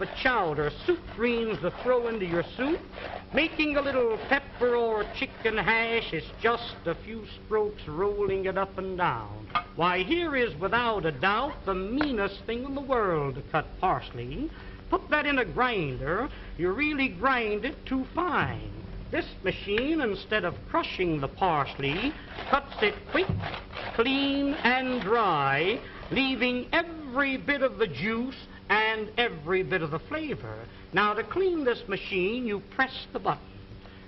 of chowder, soup greens to throw into your soup. Making a little pepper or chicken hash is just a few strokes rolling it up and down. Why, here is without a doubt the meanest thing in the world to cut parsley. Put that in a grinder, you really grind it too fine. This machine, instead of crushing the parsley, cuts it quick, clean, and dry, leaving every bit of the juice and every bit of the flavor. Now, to clean this machine, you press the button.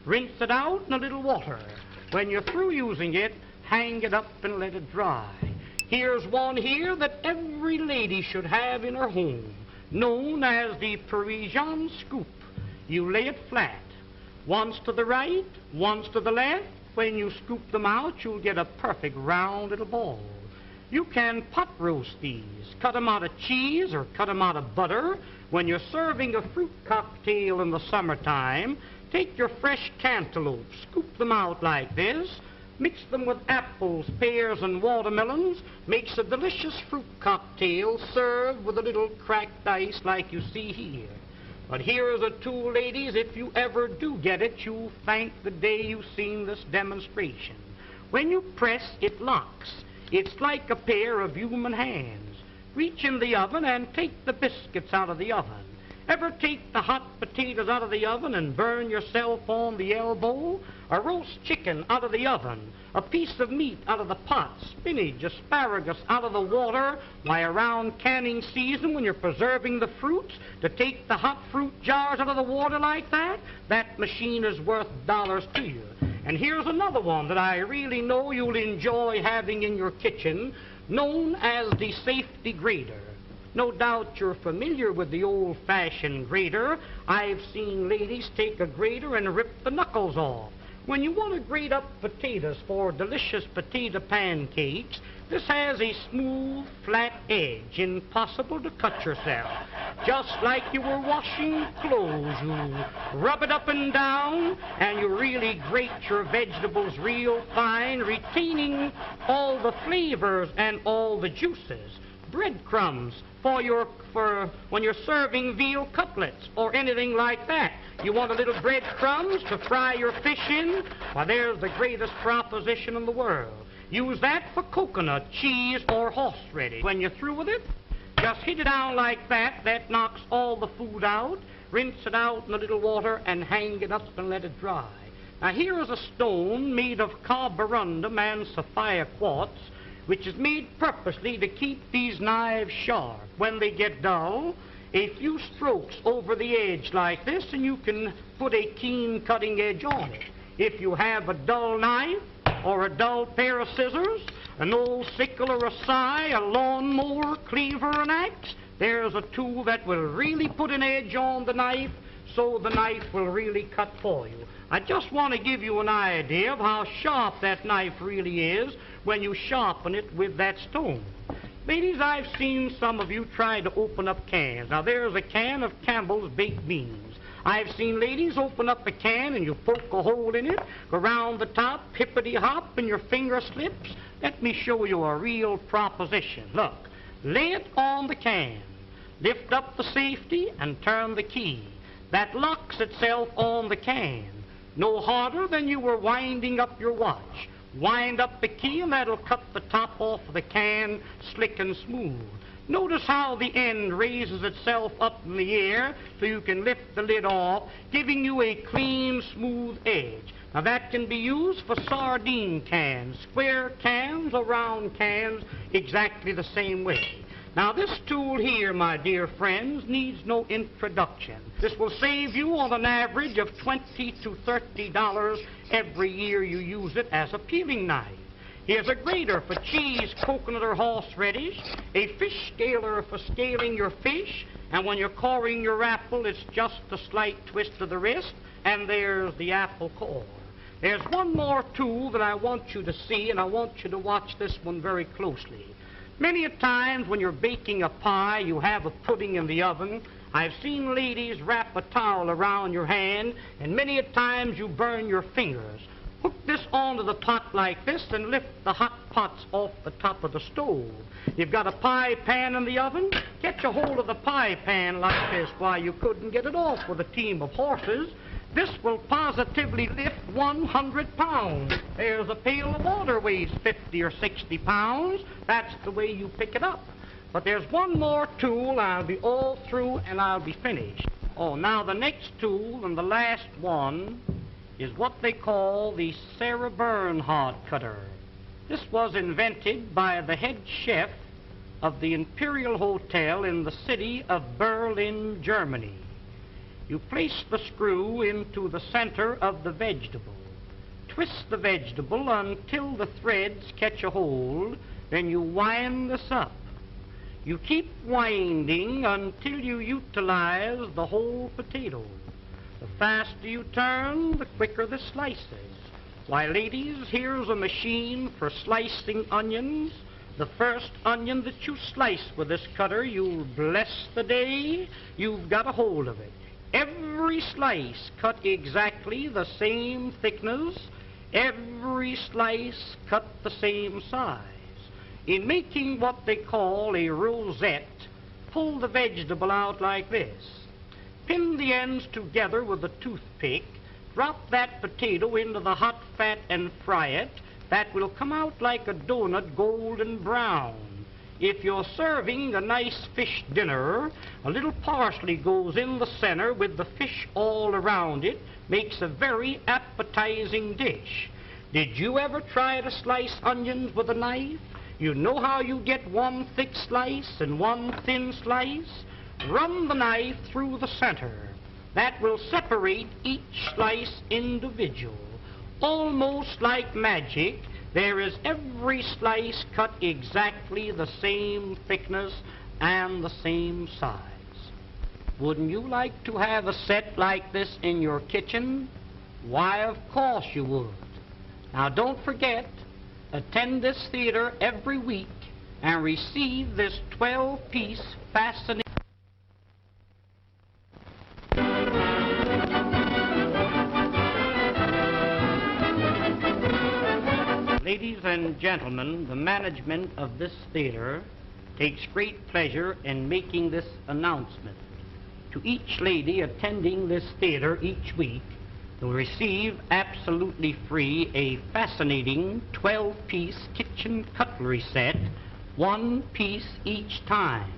Rinse it out in a little water. When you're through using it, hang it up and let it dry. Here's one here that every lady should have in her home, known as the Parisian scoop. You lay it flat. Once to the right, once to the left. When you scoop them out, you'll get a perfect round little ball. You can pot roast these. Cut them out of cheese or cut them out of butter. When you're serving a fruit cocktail in the summertime, take your fresh cantaloupe, scoop them out like this, mix them with apples, pears, and watermelons. Makes a delicious fruit cocktail served with a little cracked ice like you see here. But here's a tool, ladies, if you ever do get it, you'll thank the day you've seen this demonstration. When you press, it locks. It's like a pair of human hands. Reach in the oven and take the biscuits out of the oven. Ever take the hot potatoes out of the oven and burn yourself on the elbow? A roast chicken out of the oven, a piece of meat out of the pot, spinach, asparagus out of the water. Why, around canning season, when you're preserving the fruits, to take the hot fruit jars out of the water like that, that machine is worth dollars to you. And here's another one that I really know you'll enjoy having in your kitchen, known as the safety grater. No doubt you're familiar with the old-fashioned grater. I've seen ladies take a grater and rip the knuckles off. When you want to grate up potatoes for delicious potato pancakes, this has a smooth, flat edge, impossible to cut yourself. Just like you were washing clothes, you rub it up and down, and you really grate your vegetables real fine, retaining all the flavors and all the juices. Breadcrumbs for when you're serving veal cutlets or anything like that. You want a little breadcrumbs to fry your fish in? Why, there's the greatest proposition in the world. Use that for coconut, cheese, or horseradish. When you're through with it, just hit it down like that. That knocks all the food out. Rinse it out in a little water and hang it up and let it dry. Now, here is a stone made of carborundum and sapphire quartz, which is made purposely to keep these knives sharp. When they get dull, a few strokes over the edge like this, and you can put a keen cutting edge on it. If you have a dull knife or a dull pair of scissors, an old sickle or a scythe, a lawnmower, cleaver, an axe, there's a tool that will really put an edge on the knife, so the knife will really cut for you. I just want to give you an idea of how sharp that knife really is when you sharpen it with that stone. Ladies, I've seen some of you try to open up cans. Now, there's a can of Campbell's baked beans. I've seen ladies open up a can and you poke a hole in it, go round the top, hippity-hop, and your finger slips. Let me show you a real proposition. Look, lay it on the can, lift up the safety, and turn the key. That locks itself on the can. No harder than you were winding up your watch. Wind up the key and that'll cut the top off of the can slick and smooth. Notice how the end raises itself up in the air so you can lift the lid off, giving you a clean, smooth edge. Now, that can be used for sardine cans, square cans, or round cans, exactly the same way. Now, this tool here, my dear friends, needs no introduction. This will save you on an average of $20 to $30 every year you use it as a peeling knife. Here's a grater for cheese, coconut, or horseradish, a fish scaler for scaling your fish, and when you're coring your apple, it's just a slight twist of the wrist, and there's the apple core. There's one more tool that I want you to see, and I want you to watch this one very closely. Many a times when you're baking a pie, you have a pudding in the oven. I've seen ladies wrap a towel around your hand, and many a times you burn your fingers. Hook this onto the pot like this and lift the hot pots off the top of the stove. You've got a pie pan in the oven? Catch a hold of the pie pan like this. Why, you couldn't get it off with a team of horses. This will positively lift 100 pounds. There's a pail of water weighs 50 or 60 pounds. That's the way you pick it up. But there's one more tool. I'll be all through and I'll be finished. Oh, now the next tool and the last one is what they call the Sarah Bernhardt cutter. This was invented by the head chef of the Imperial Hotel in the city of Berlin, Germany. You place the screw into the center of the vegetable. Twist the vegetable until the threads catch a hold, then you wind this up. You keep winding until you utilize the whole potato. The faster you turn, the quicker the slices. Why, ladies, here's a machine for slicing onions. The first onion that you slice with this cutter, you'll bless the day you've got a hold of it. Every slice cut exactly the same thickness. Every slice cut the same size. In making what they call a rosette, pull the vegetable out like this. Pin the ends together with a toothpick. Drop that potato into the hot fat and fry it. That will come out like a donut, golden brown. If you're serving a nice fish dinner, a little parsley goes in the center with the fish all around it. Makes a very appetizing dish. Did you ever try to slice onions with a knife? You know how you get one thick slice and one thin slice? Run the knife through the center. That will separate each slice individual. Almost like magic, there is every slice cut exactly the same thickness and the same size. Wouldn't you like to have a set like this in your kitchen? Why, of course you would. Now don't forget, attend this theater every week and receive this 12-piece fascinating... Ladies and gentlemen, the management of this theater takes great pleasure in making this announcement. To each lady attending this theater each week, will receive absolutely free a fascinating 12-piece kitchen cutlery set, one piece each time.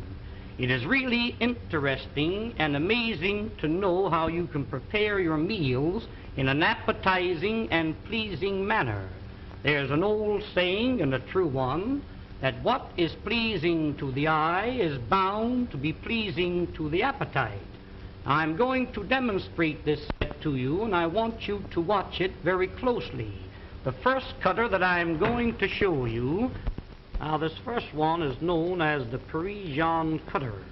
It is really interesting and amazing to know how you can prepare your meals in an appetizing and pleasing manner. There's an old saying, and a true one, that what is pleasing to the eye is bound to be pleasing to the appetite. I'm going to demonstrate this set to you, and I want you to watch it very closely. The first cutter that I'm going to show you, now this first one is known as the Parisian cutter.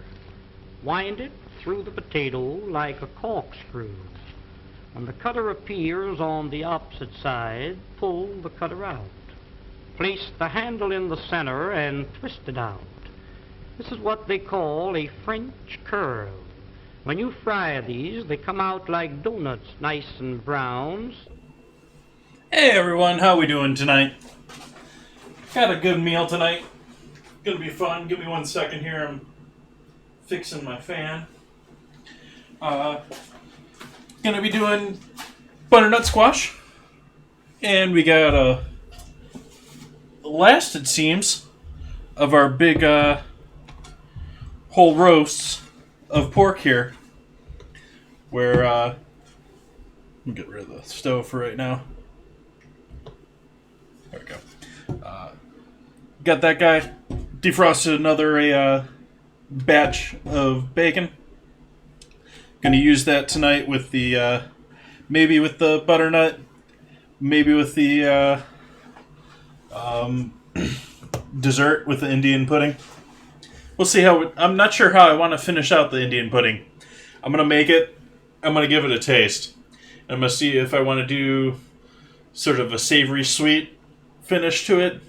Wind it through the potato like a corkscrew. When the cutter appears on the opposite side, pull the cutter out. Place the handle in the center and twist it out. This is what they call a French curl. When you fry these, they come out like donuts, nice and brown. Hey everyone, how we doing tonight? Got a good meal tonight. Gonna be fun. Give me 1 second here. I'm fixing my fan. Gonna be doing butternut squash, and we got a last, it seems, of our big whole roasts of pork here. Where let me get rid of the stove for right now. There we go. Got that guy. Defrosted another batch of bacon. Gonna use that tonight with the maybe with the butternut, maybe with the dessert with the Indian pudding. We'll see how. I'm not sure how I want to finish out the Indian pudding. I'm gonna make it. I'm gonna give it a taste. I'm gonna see if I want to do sort of a savory sweet finish to it,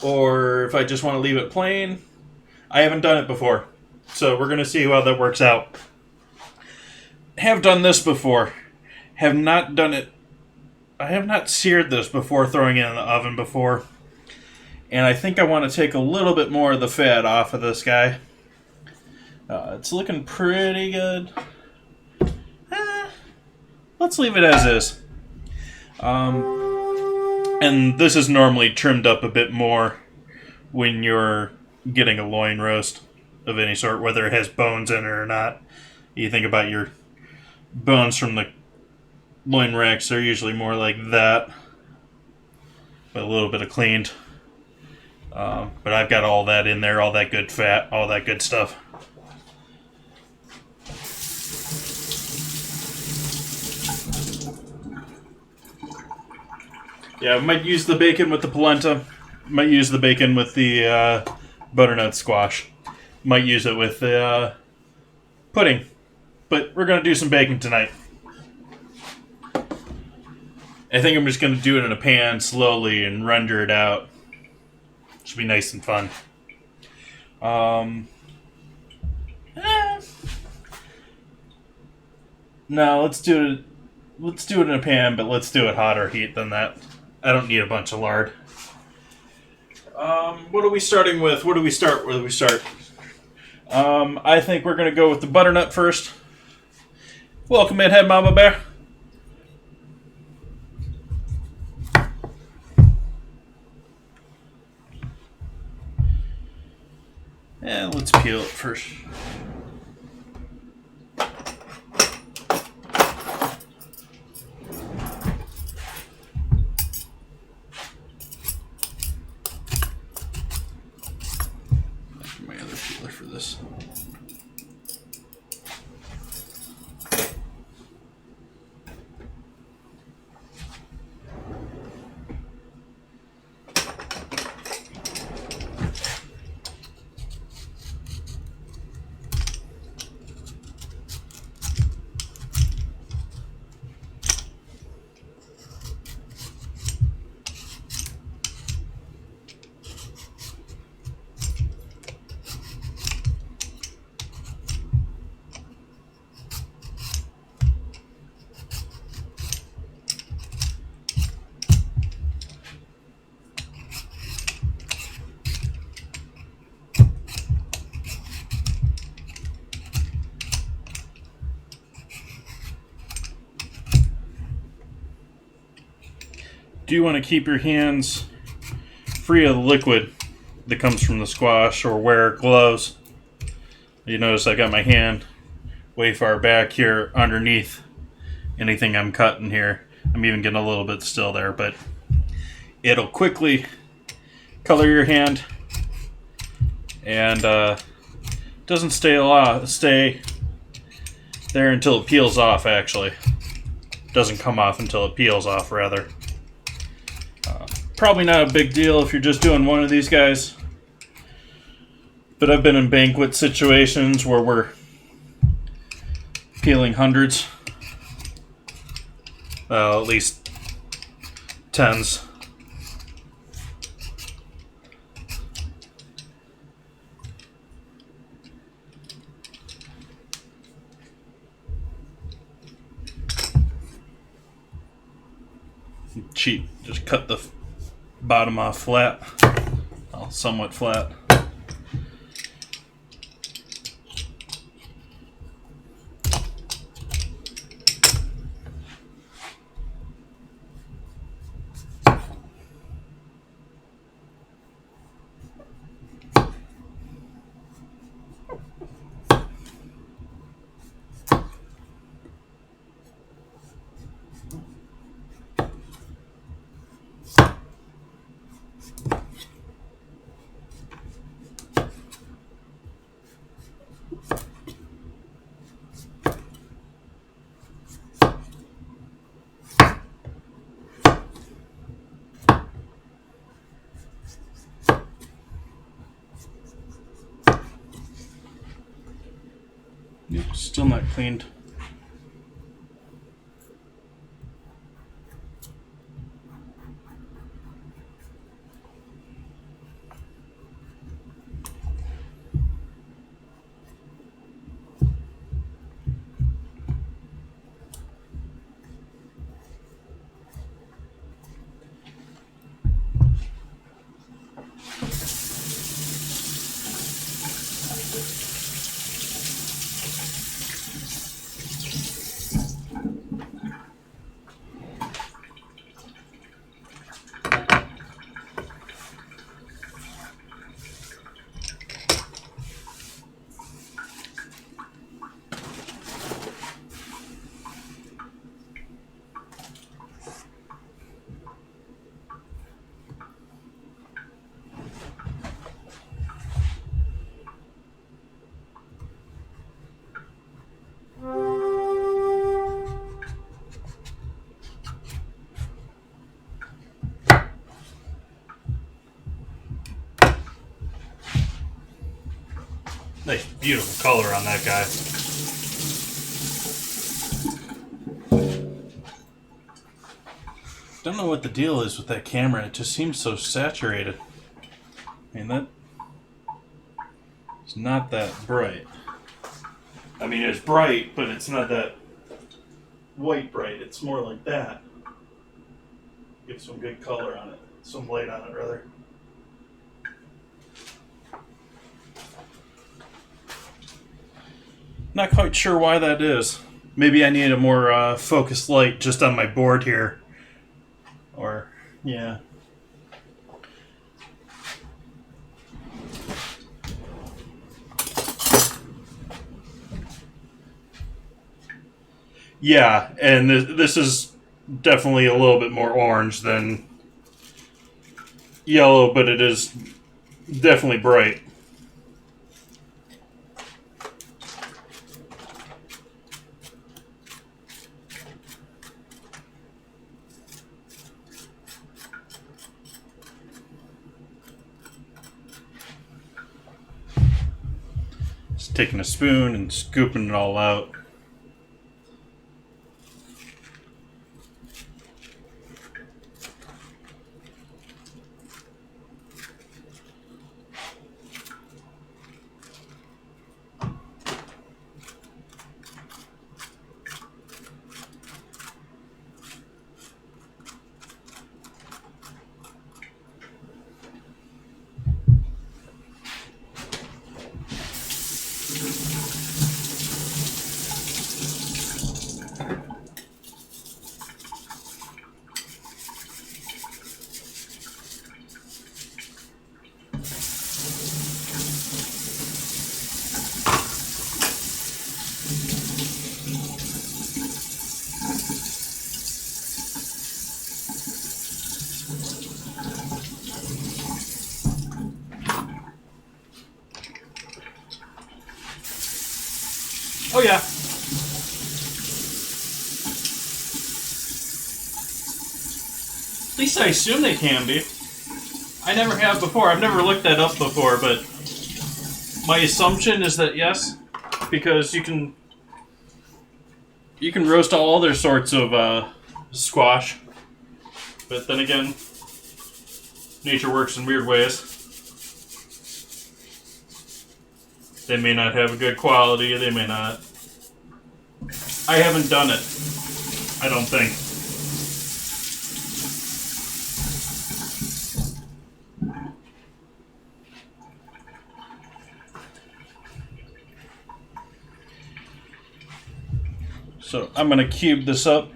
or if I just want to leave it plain. I haven't done it before, so we're gonna see how that works out. Have done this before. Have not done it I have not seared this before throwing it in the oven before. And I think I want to take a little bit more of the fat off of this guy. It's looking pretty good. Let's leave it as is. And this is normally trimmed up a bit more when you're getting a loin roast of any sort, whether it has bones in it or not. You think about your bones from the loin racks, they're usually more like that, with a little bit of cleaned. But I've got all that in there, all that good fat, all that good stuff. Yeah, I might use the bacon with the polenta. Might use the bacon with the butternut squash. Might use it with the pudding. But we're going to do some bacon tonight. I think I'm just going to do it in a pan slowly and render it out. Should be nice and fun. No, let's do it. Let's do it in a pan, but let's do it hotter heat than that. I don't need a bunch of lard. What are we starting with? Where do we start? I think we're going to go with the butternut first. Welcome in, Head Mama Bear. And let's peel it first. My other peeler for this. Do you want to keep your hands free of the liquid that comes from the squash, or wear gloves? You notice I got my hand way far back here underneath anything I'm cutting here. I'm even getting a little bit still there, but it'll quickly color your hand, and doesn't stay there until it peels off. Actually, doesn't come off until it peels off, rather. Probably not a big deal if you're just doing one of these guys, but I've been in banquet situations where we're peeling hundreds, at least tens. Cheap, just cut the bottom off flat, well, somewhat flat. Yep, still not cleaned. Beautiful color on that guy. Don't know what the deal is with that camera. It just seems so saturated. I mean, that it's not that bright. I mean, it's bright, but it's not that white bright. It's more like that. Give some good color on it. Some light on it, rather. Not quite sure why that is. Maybe I need a more focused light just on my board here. Or, yeah. Yeah, and this is definitely a little bit more orange than yellow, but it is definitely bright. Just taking a spoon and scooping it all out. Oh yeah. At least I assume they can be. I never have before. I've never looked that up before, but my assumption is that yes, because you can roast all other sorts of squash. But then again, nature works in weird ways. They may not have a good quality, they may not. I haven't done it, I don't think. So I'm going to cube this up.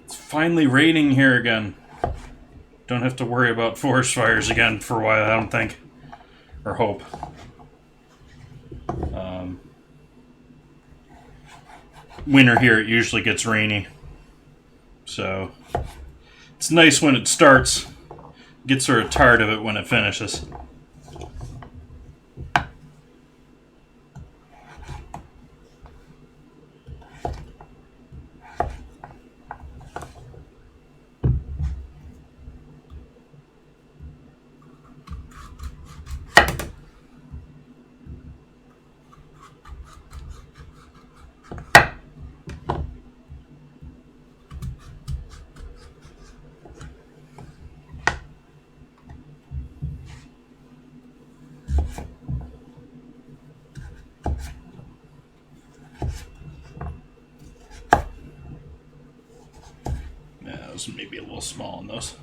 Finally raining here again. Don't have to worry about forest fires again for a while, I don't think. Or hope. Winter here, it usually gets rainy. So, it's nice when it starts. Get sort of tired of it when it finishes. Maybe a little small on those.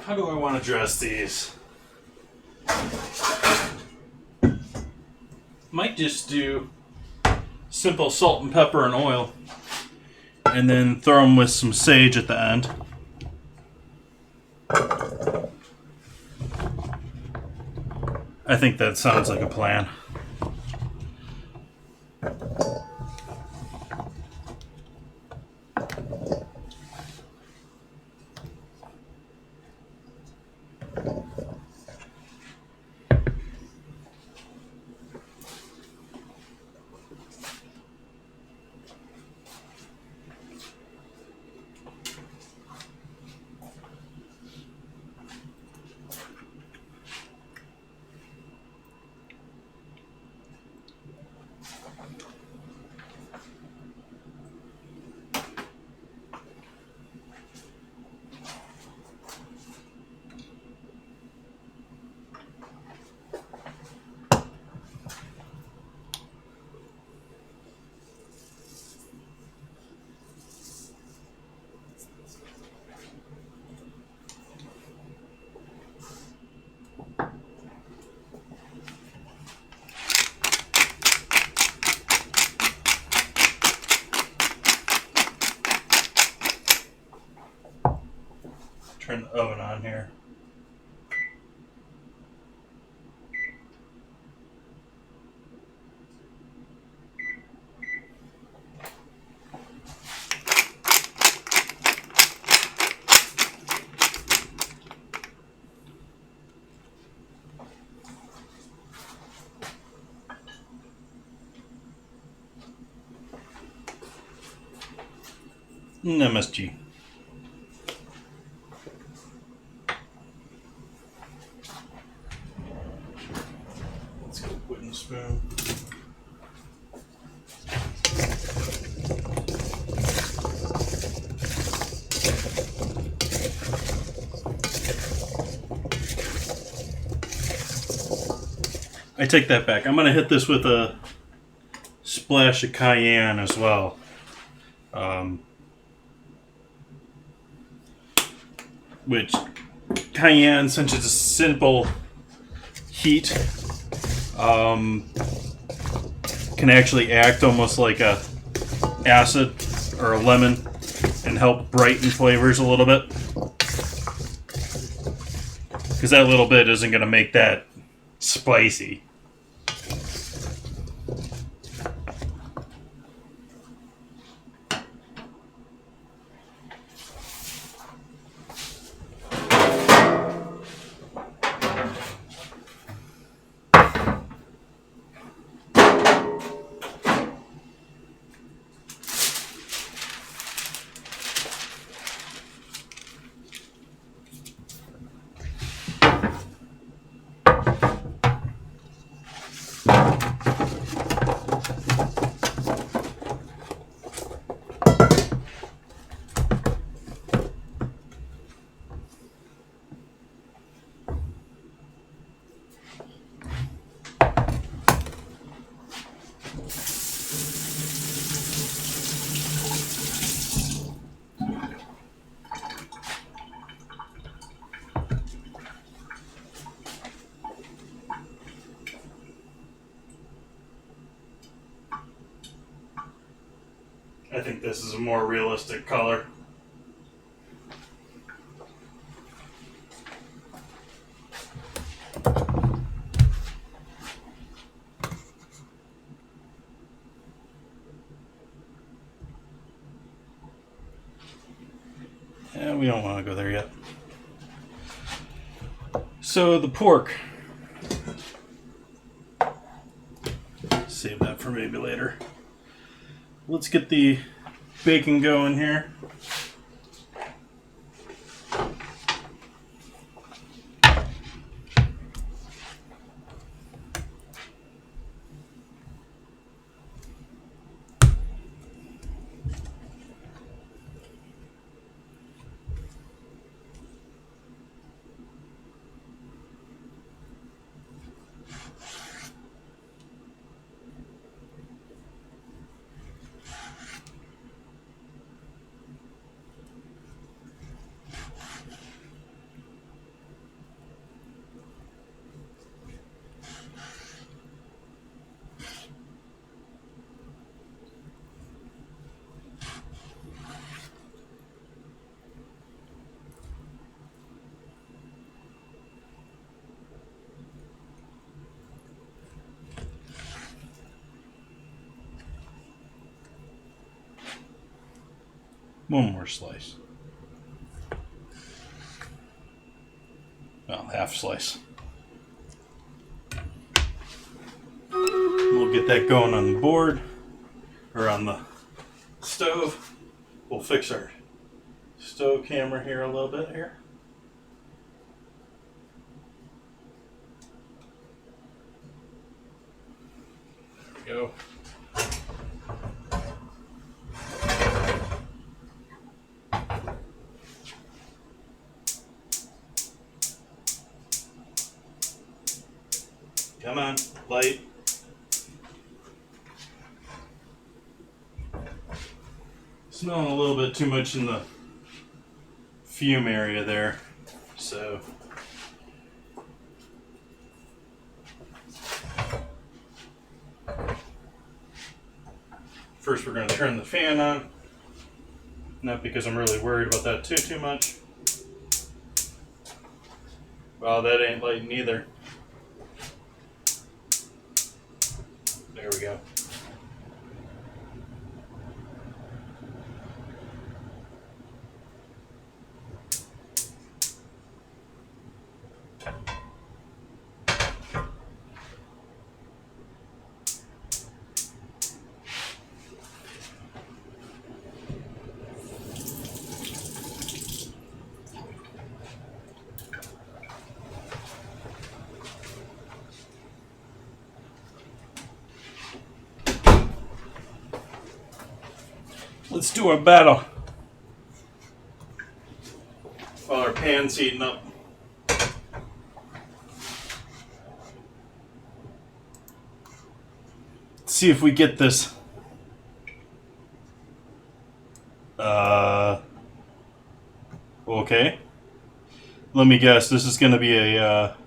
How do I want to dress these? Might just do simple salt and pepper and oil, and then throw them with some sage at the end. I think that sounds like a plan. Turn the oven on here. MSG. Let's go wooden spoon. I take that back. I'm going to hit this with a splash of cayenne as well. Which cayenne, since it's a simple heat, can actually act almost like a acid or a lemon and help brighten flavors a little bit. Because that little bit isn't going to make that spicy. I think this is a more realistic color. Yeah, we don't want to go there yet. So the pork. Save that for maybe later. Let's get the bacon going here. One more slice. Well, half slice. We'll get that going on the board, or on the stove. We'll fix our stove camera here a little bit here. There we go. Come on, light. Smelling a little bit too much in the fume area there, so first we're going to turn the fan on, not because I'm really worried about that too much. Well, that ain't lighting either. There we go. Let's do our battle while our pan's heating up. Let's see if we get this. Okay. Let me guess. This is going to be a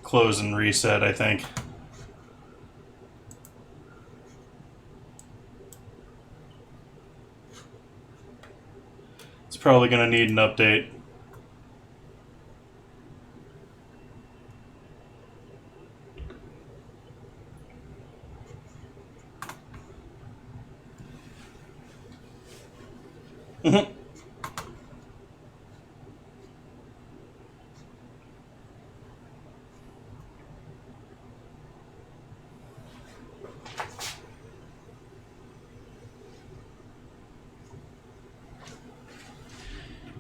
close and reset, I think. It's probably going to need an update.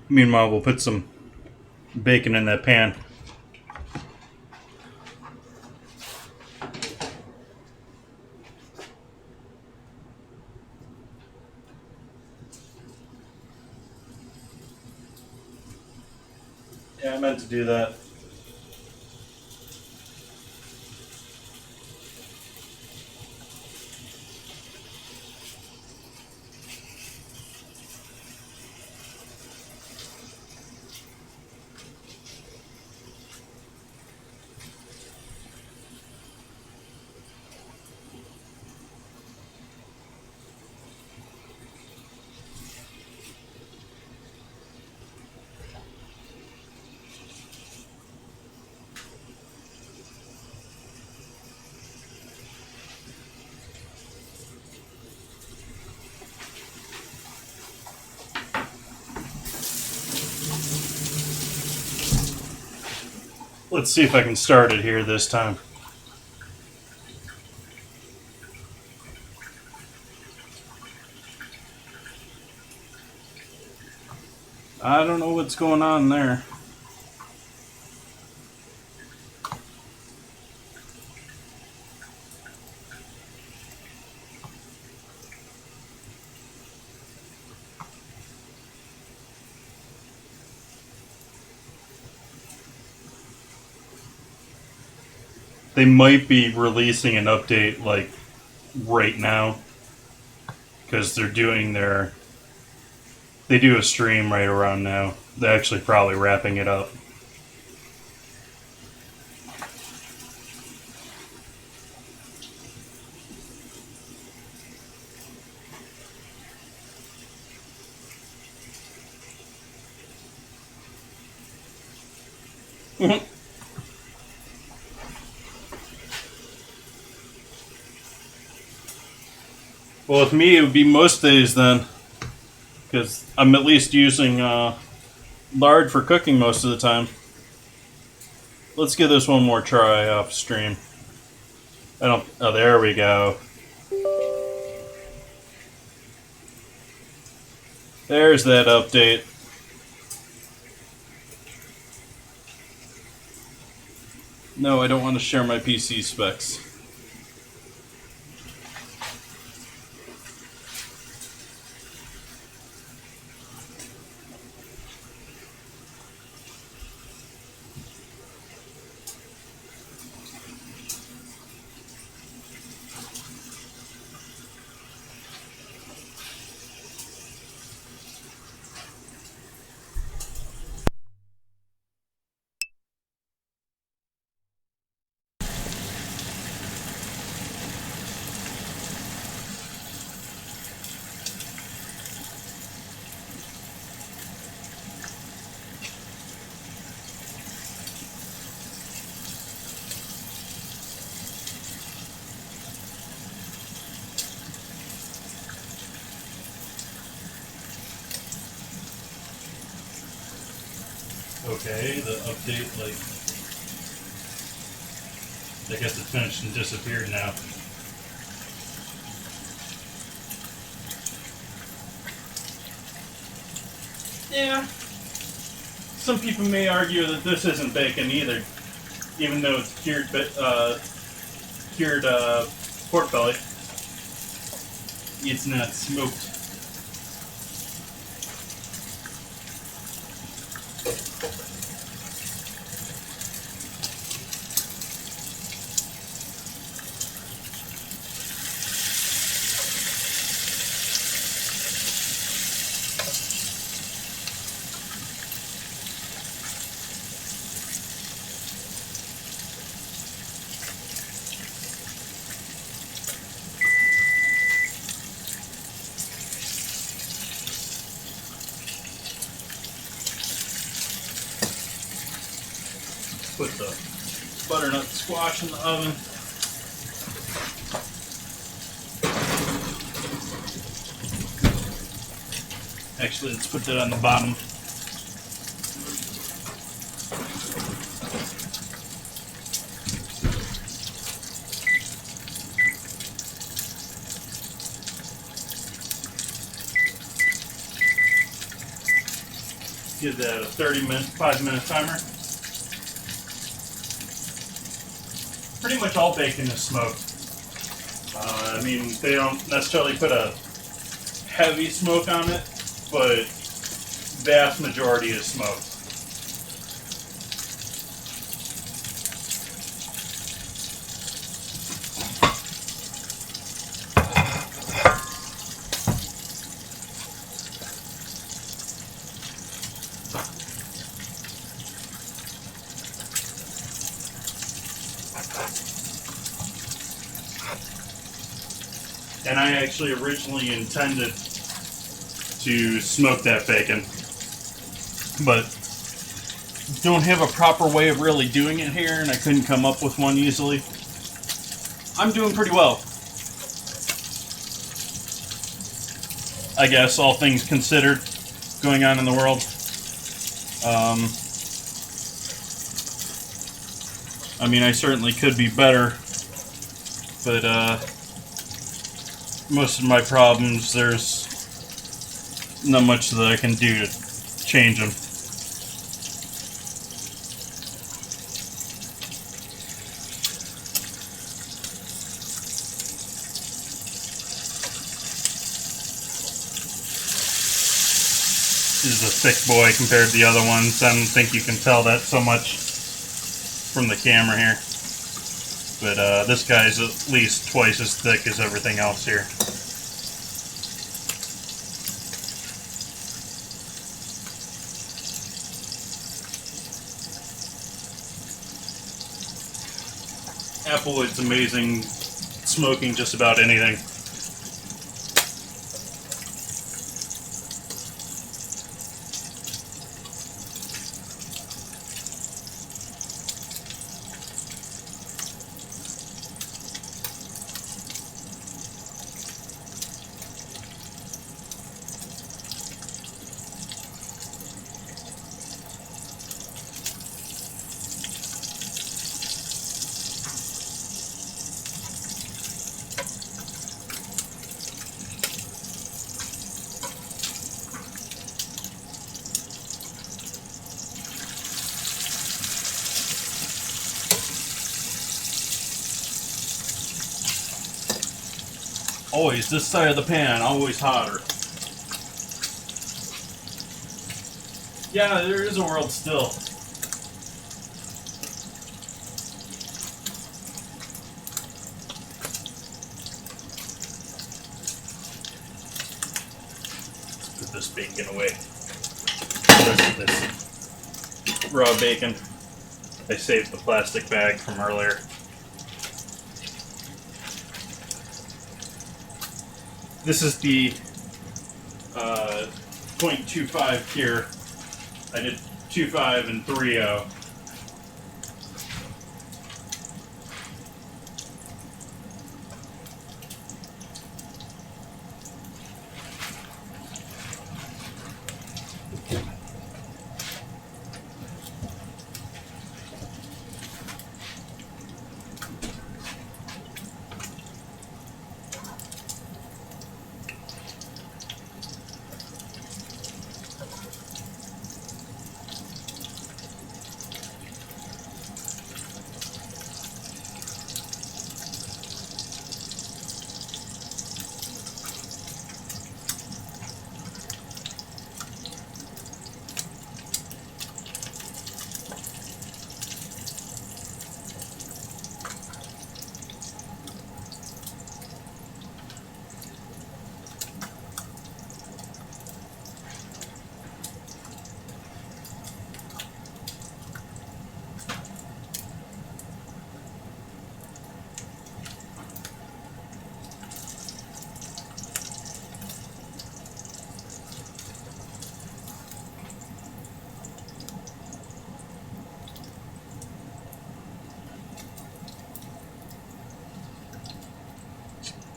Meanwhile, we'll put some bacon in that pan. Yeah, I meant to do that. Let's see if I can start it here this time. I don't know what's going on there. They might be releasing an update like right now because they're doing their... They do a stream right around now. They're actually probably wrapping it up. Well, with me, it would be most days then, because I'm at least using lard for cooking most of the time. Let's give this one more try off stream. I don't. Oh, there we go. There's that update. No, I don't want to share my PC specs. Okay, the update, like, I guess it's finished and disappeared now. Yeah. Some people may argue that this isn't bacon either, even though it's cured pork belly. It's not smoked. Put the butternut squash in the oven. Actually, let's put that on the bottom. Give that a 5-minute timer. Pretty much all bacon is smoked. I mean, they don't necessarily put a heavy smoke on it, but vast majority is smoked. And I actually originally intended to smoke that bacon, but don't have a proper way of really doing it here, and I couldn't come up with one easily. I'm doing pretty well, I guess, all things considered, going on in the world. I mean, I certainly could be better, but most of my problems, there's not much that I can do to change them. This is a thick boy compared to the other ones. I don't think you can tell that so much from the camera here. But this guy's at least twice as thick as everything else here. Applewood's amazing smoking just about anything. Always this side of the pan, always hotter. Yeah, there is a world still. Put this bacon away. The rest of this raw bacon. I saved the plastic bag from earlier. This is the 0.25 here. I did 2.5 and 3.0.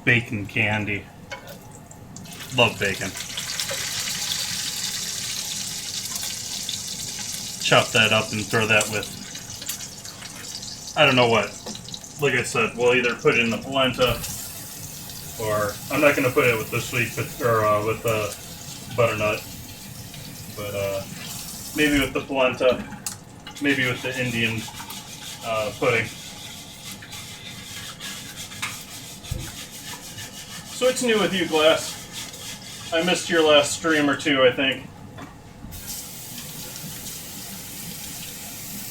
Bacon candy. Love bacon. Chop that up and throw that with, I don't know what. Like I said, we'll either put it in the polenta, or I'm not going to put it with the sweet or with the butternut, but maybe with the polenta, maybe with the Indian pudding. So what's new with you, Glass? I missed your last stream or two, I think.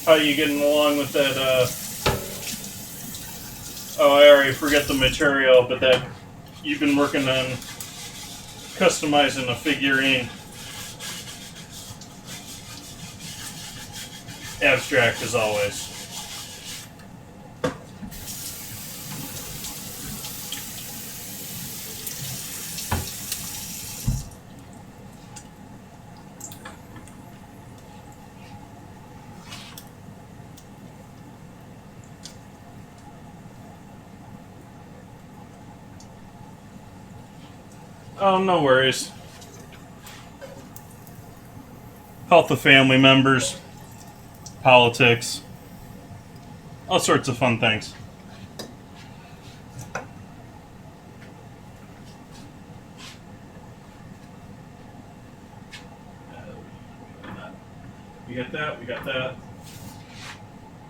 How are you getting along with that, oh, I already forget the material, but that you've been working on customizing a figurine. Abstract as always. Oh, no worries. Health of family members, politics, all sorts of fun things. We got that, we got that.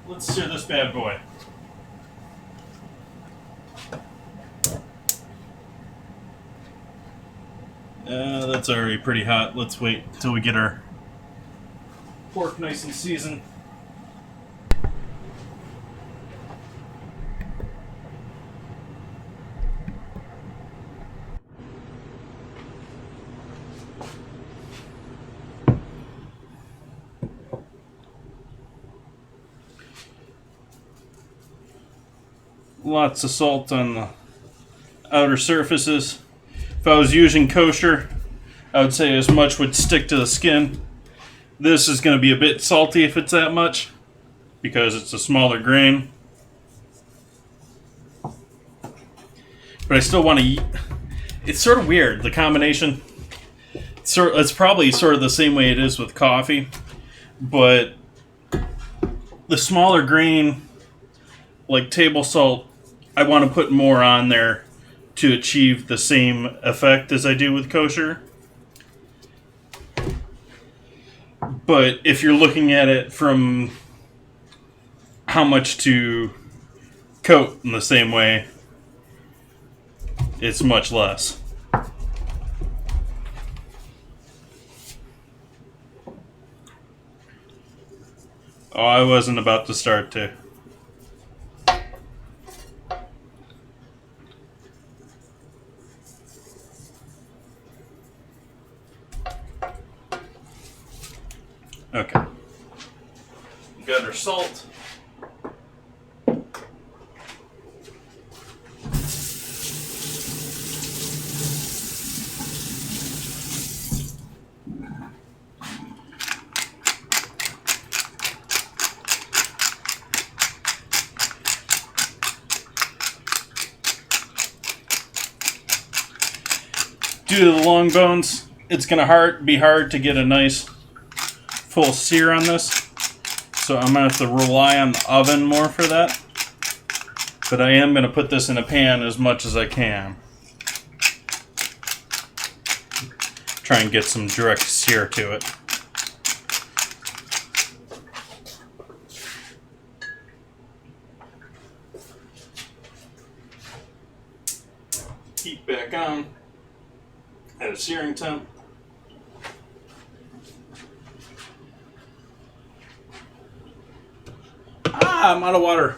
Let's sear this bad boy. That's already pretty hot. Let's wait until we get our pork nice and seasoned. Lots of salt on the outer surfaces. If I was using kosher, I would say as much would stick to the skin. This is going to be a bit salty if it's that much, because it's a smaller grain. But I still want to eat. It's sort of weird, the combination. It's probably sort of the same way it is with coffee, but the smaller grain, like table salt, I want to put more on there to achieve the same effect as I do with kosher. But if you're looking at it from how much to coat in the same way, it's much less. Oh, I wasn't about to start to. Okay. Got our salt. Due to the long bones, it's going to be hard to get a nice full sear on this. So I'm going to have to rely on the oven more for that. But I am going to put this in a pan as much as I can. Try and get some direct sear to it. Heat back on at a searing temp. I'm out of water.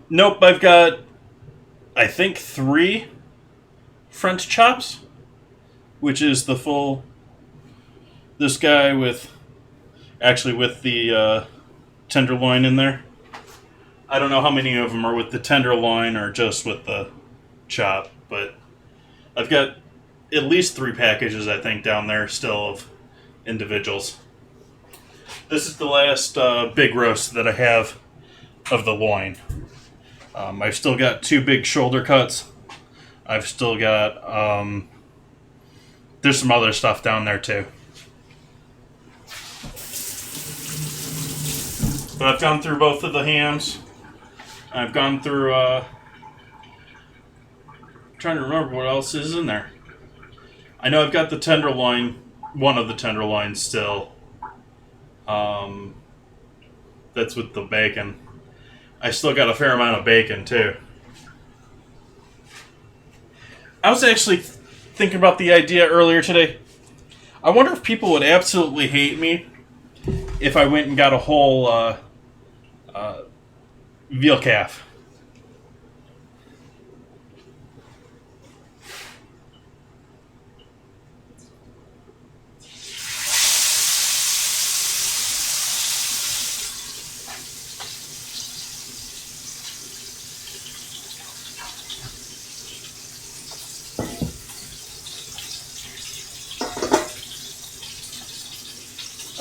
Nope, I've got, I think, 3 French chops, which is the full. This guy with the tenderloin in there. I don't know how many of them are with the tenderloin or just with the chop, but I've got at least 3 packages, I think, down there still of individuals. This is the last big roast that I have of the loin. I've still got 2 big shoulder cuts. I've still got, there's some other stuff down there too. But I've gone through both of the hams. I've gone through, trying to remember what else is in there. I know I've got the tenderloin, one of the tenderloins still. That's with the bacon. I still got a fair amount of bacon too. I was actually thinking about the idea earlier today. I wonder if people would absolutely hate me if I went and got a whole veal calf.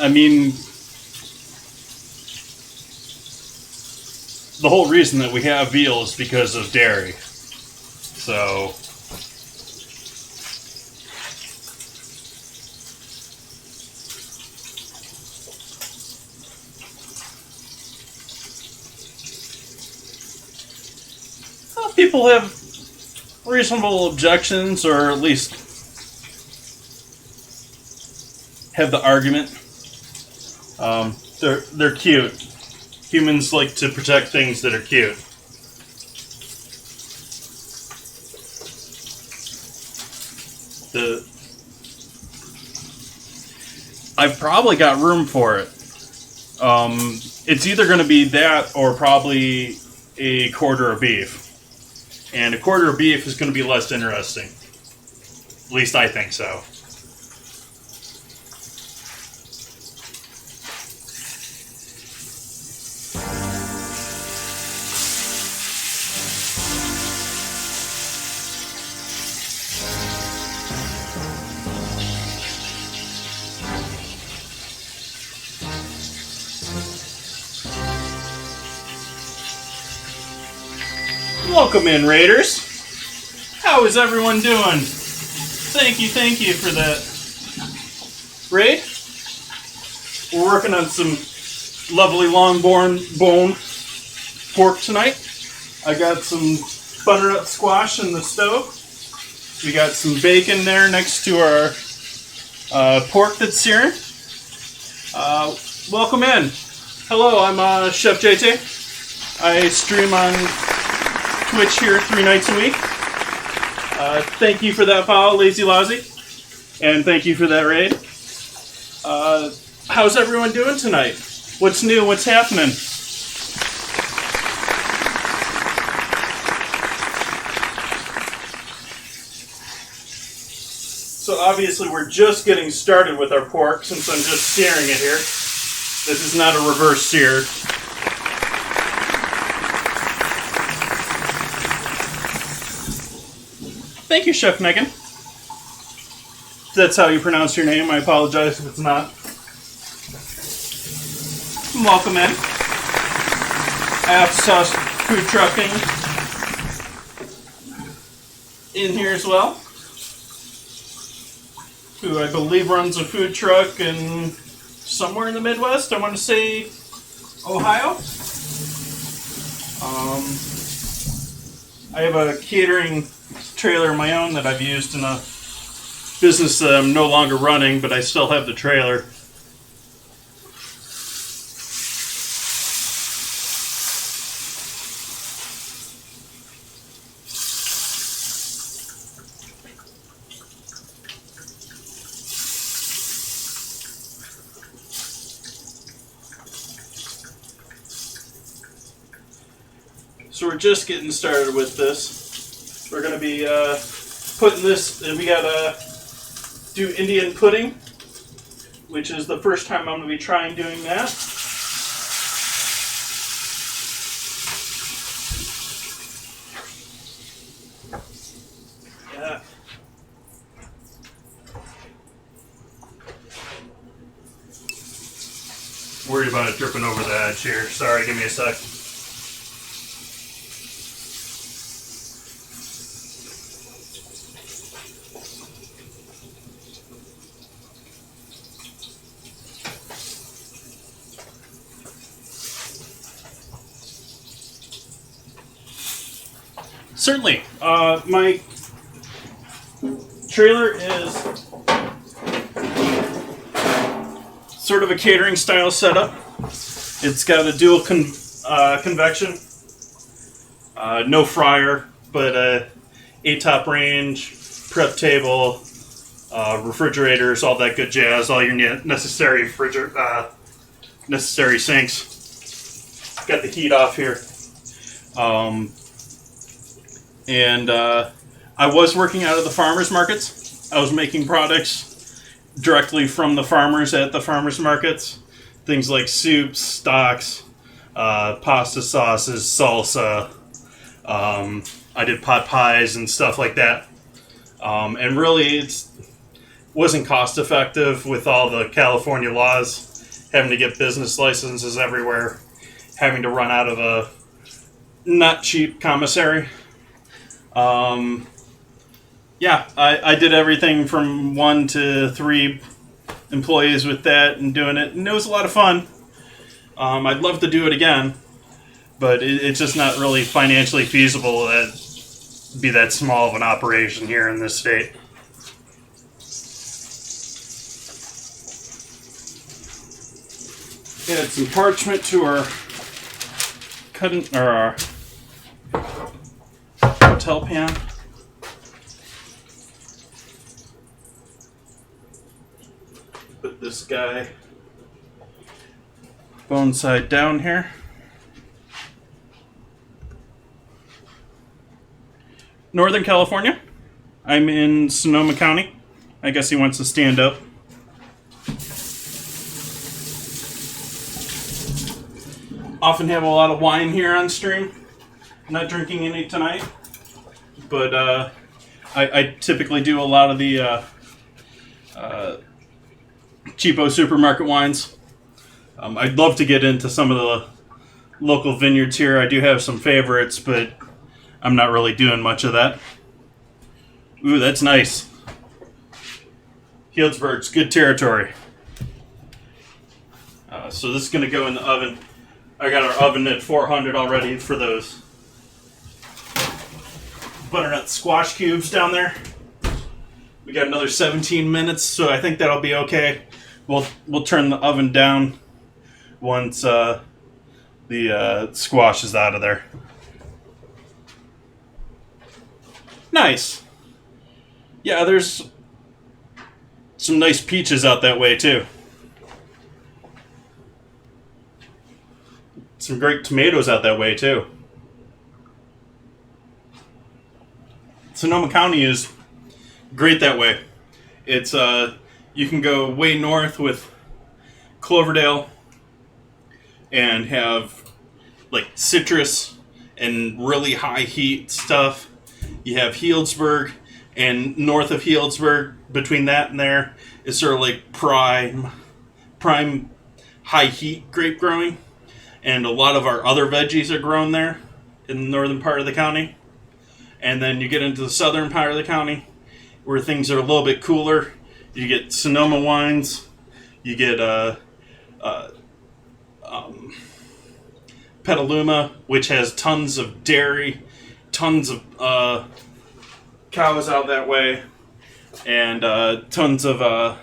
I mean, the whole reason that we have veal is because of dairy. So, well, people have reasonable objections, or at least have the argument. They're cute. Humans like to protect things that are cute. I've probably got room for it. It's either going to be that or probably a quarter of beef. And a quarter of beef is going to be less interesting. At least I think so. Welcome in, Raiders. How is everyone doing? Thank you for that raid. We're working on some lovely long bone pork tonight. I got some butternut squash in the stove. We got some bacon there next to our pork that's searing. Welcome in. Hello, I'm Chef JT. I stream on Twitch here 3 nights a week. Thank you for that follow, Lazy Lousy. And thank you for that raid. How's everyone doing tonight? What's new? What's happening? So obviously we're just getting started with our pork since I'm just searing it here. This is not a reverse sear. Thank you, Chef Megan. If that's how you pronounce your name, I apologize if it's not. Welcome in. I have sauce food trucking in here as well, who I believe runs a food truck in somewhere in the Midwest. I want to say Ohio. I have a catering trailer of my own that I've used in a business that I'm no longer running, but I still have the trailer. So we're just getting started with this. We're going to be putting this, we got to do Indian pudding, which is the first time I'm going to be trying doing that. Yeah. Worried about it dripping over the edge here. Sorry, give me a sec. Certainly. My trailer is sort of a catering style setup. It's got a dual convection, no fryer, but a top range, prep table, refrigerators, all that good jazz, all your necessary necessary sinks. Got the heat off here. And I was working out of the farmers markets. I was making products directly from the farmers at the farmers markets. Things like soups, stocks, pasta sauces, salsa. I did pot pies and stuff like that. And really, it wasn't cost effective with all the California laws, having to get business licenses everywhere, having to run out of a not cheap commissary. Yeah, I did everything from 1 to 3 employees with that and doing it, and it was a lot of fun. I'd love to do it again, but it's just not really financially feasible to be that small of an operation here in this state. Add some parchment to our cutting or our hotel pan. Put this guy bone side down here. Northern California. I'm in Sonoma County. I guess he wants to stand up. Often have a lot of wine here on stream. Not drinking any tonight, but I typically do a lot of the cheapo supermarket wines. I'd love to get into some of the local vineyards here. I do have some favorites, but I'm not really doing much of that. Ooh, that's nice. Healdsburg's good territory. So this is going to go in the oven I got our oven at 400 already for those butternut squash cubes down there. We got another 17 minutes, so I think that'll be okay. We'll turn the oven down once the squash is out of there. Nice. Yeah, there's some nice peaches out that way too. Some great tomatoes out that way too. Sonoma County is great that way. It's you can go way north with Cloverdale and have like citrus and really high heat stuff. You have Healdsburg, and north of Healdsburg, between that and there, is sort of like prime high heat grape growing. And a lot of our other veggies are grown there in the northern part of the county. And then you get into the southern part of the county where things are a little bit cooler. You get Sonoma wines. You get Petaluma, which has tons of dairy, tons of cows out that way, and tons of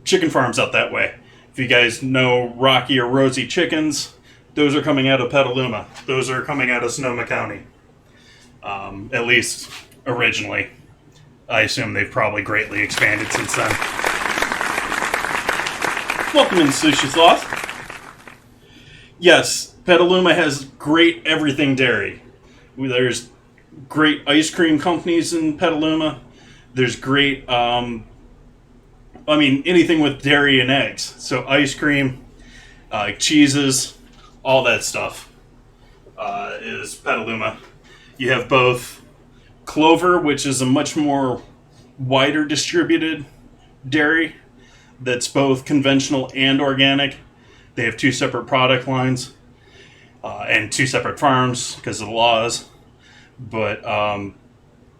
chicken farms out that way. If you guys know Rocky or Rosie chickens, those are coming out of Petaluma. Those are coming out of Sonoma County. At least originally. I assume they've probably greatly expanded since then. Welcome in, Sushi Sloth. Yes, Petaluma has great everything dairy. There's great ice cream companies in Petaluma. There's great, anything with dairy and eggs. So ice cream, cheeses, all that stuff is Petaluma. You have both Clover, which is a much more wider distributed dairy that's both conventional and organic. They have two separate product lines and two separate farms because of the laws. But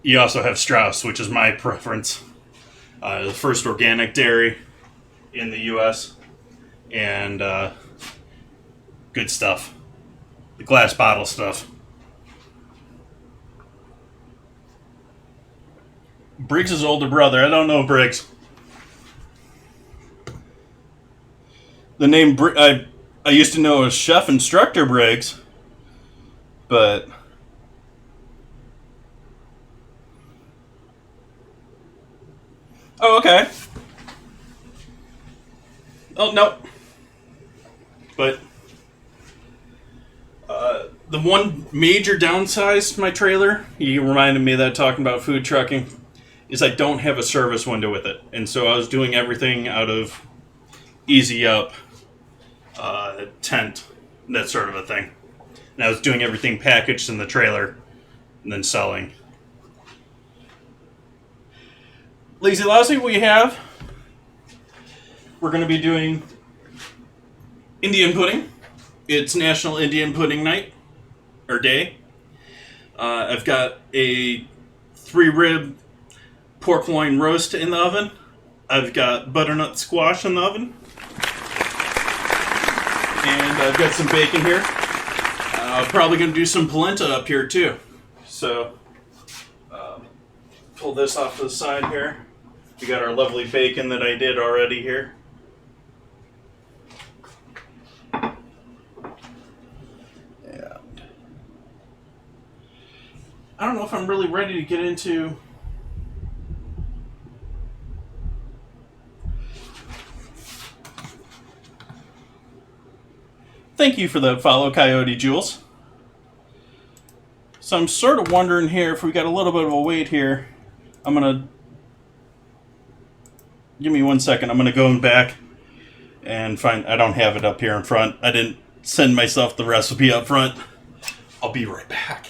you also have Strauss, which is my preference. The first organic dairy in the U.S. And good stuff. The glass bottle stuff. Briggs' older brother. I don't know Briggs. The name I used to know as Chef Instructor Briggs, but oh, okay. Oh no, but the one major downside to my trailer, you reminded me of that talking about food trucking, is I don't have a service window with it, and so I was doing everything out of Easy Up. Tent, that sort of a thing. And I was doing everything packaged in the trailer and then selling. Lazy Lousy, we're going to be doing Indian pudding. It's National Indian Pudding Night, or Day. I've got a 3-rib pork loin roast in the oven. I've got butternut squash in the oven. And I've got some bacon here. I'm probably going to do some polenta up here too. So, pull this off to the side here. We got our lovely bacon that I did already here. And I don't know if I'm really ready to get into Thank you for that follow, Coyote Jules. So I'm sort of wondering here if we got a little bit of a wait here. I'm going to... Give me 1 second. I'm going to go back and find... I don't have it up here in front. I didn't send myself the recipe up front. I'll be right back.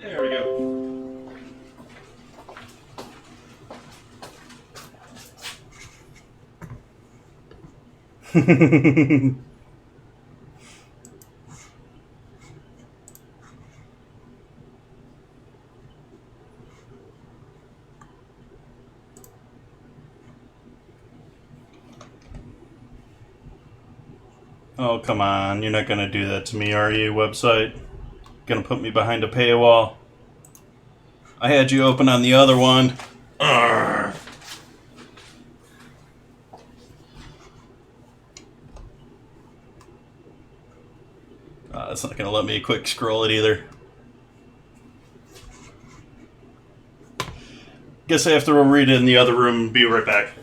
There we go. Oh, come on. You're not going to do that to me, are you, website? Going to put me behind a paywall? I had you open on the other one. Arrgh. It's not going to let me quick scroll it either. Guess I have to read it in the other room and be right back.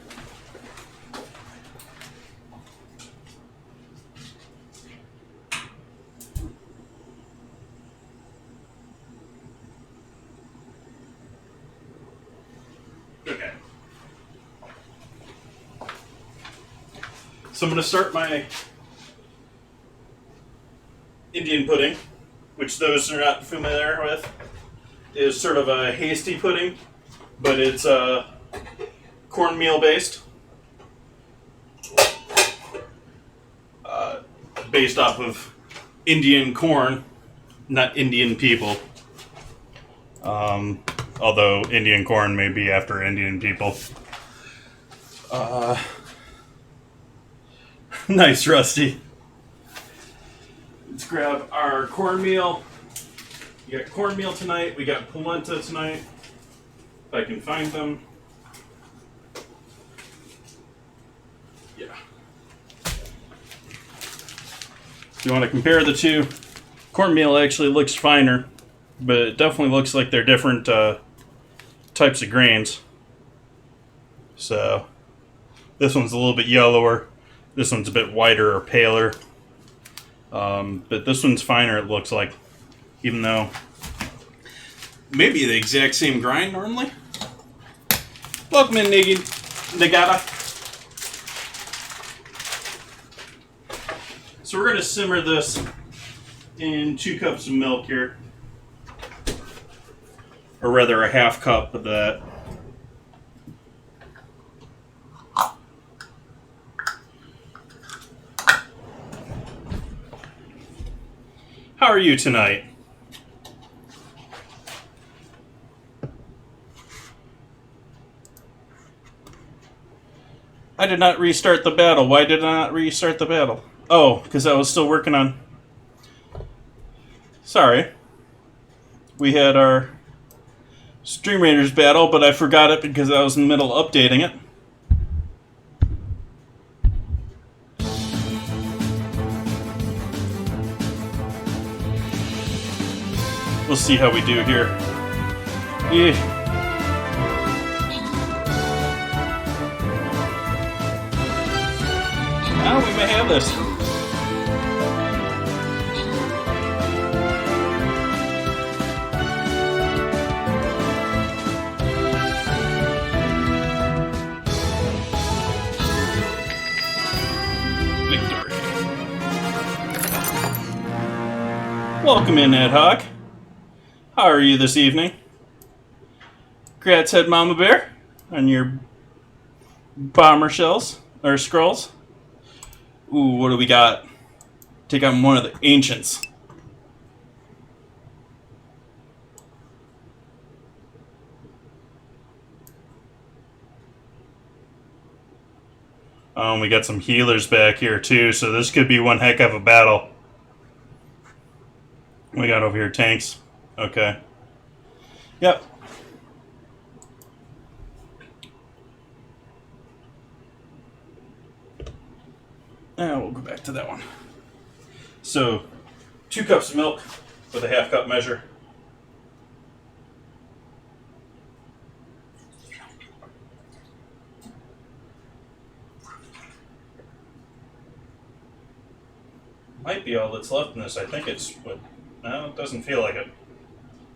Okay. So I'm going to start my Indian pudding, which those who are not familiar with is sort of a hasty pudding, but it's cornmeal based, based off of Indian corn, not Indian people. Although Indian corn may be after Indian people. Nice, Rusty. Let's grab our cornmeal. We got cornmeal tonight. We got polenta tonight. If I can find them. Yeah. If you want to compare the two, cornmeal actually looks finer, but it definitely looks like they're different types of grains. So this one's a little bit yellower. This one's a bit whiter or paler. But this one's finer, it looks like. Even though maybe the exact same grind normally. Welcome in, Nagata. So we're going to simmer this in 2 cups of milk here. Or rather, a half cup of that. How are you tonight? I did not restart the battle. Why did I not restart the battle? Oh, because I was still working on... Sorry. We had our Stream Raiders battle, but I forgot it because I was in the middle of updating it. We'll see how we do here. Yeah. Now we may have this. Victory. Welcome in, Ad Hoc. How are you this evening? Grats head Mama Bear on your bomber shells or scrolls. Ooh, what do we got? Take on one of the ancients. We got some healers back here too, so this could be one heck of a battle. We got over here tanks. Okay. Yep. Now we'll go back to that one. So, 2 cups of milk with a half cup measure. Might be all that's left in this. I think it's what. No, it doesn't feel like it.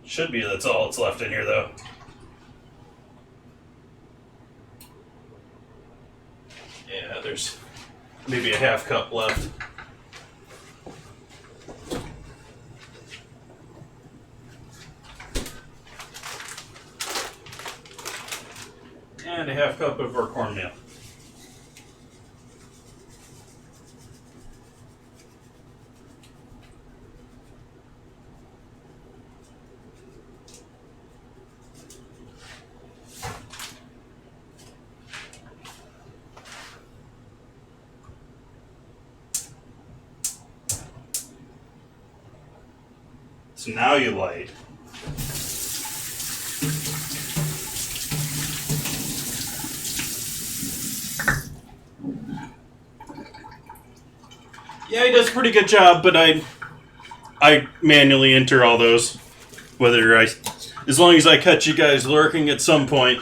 Should be that's all that's left in here, though. Yeah, there's maybe a half cup left. And a half cup of our cornmeal. So now you light. Yeah, he does a pretty good job, but I manually enter all those. As long as I catch you guys lurking at some point.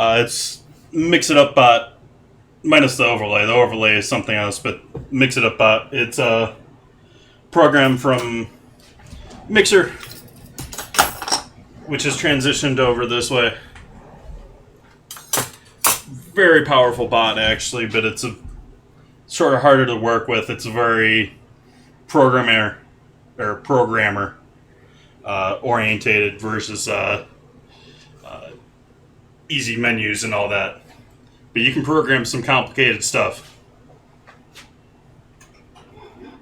It's Mix It Up Bot, minus the overlay. The overlay is something else, but Mix It Up Bot. It's a program from Mixer, which has transitioned over this way. Very powerful bot, actually, but it's a sort of harder to work with. It's a very programmer orientated versus easy menus and all that. But you can program some complicated stuff.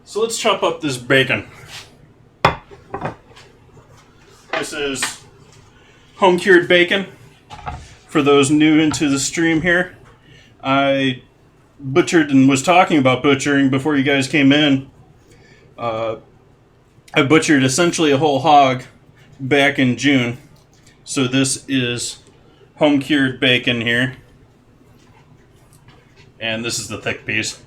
So let's chop up this bacon. This is home cured bacon. For those new into the stream here, I butchered and was talking about butchering before you guys came in. I butchered essentially a whole hog back in June. So this is home cured bacon here. And this is the thick piece.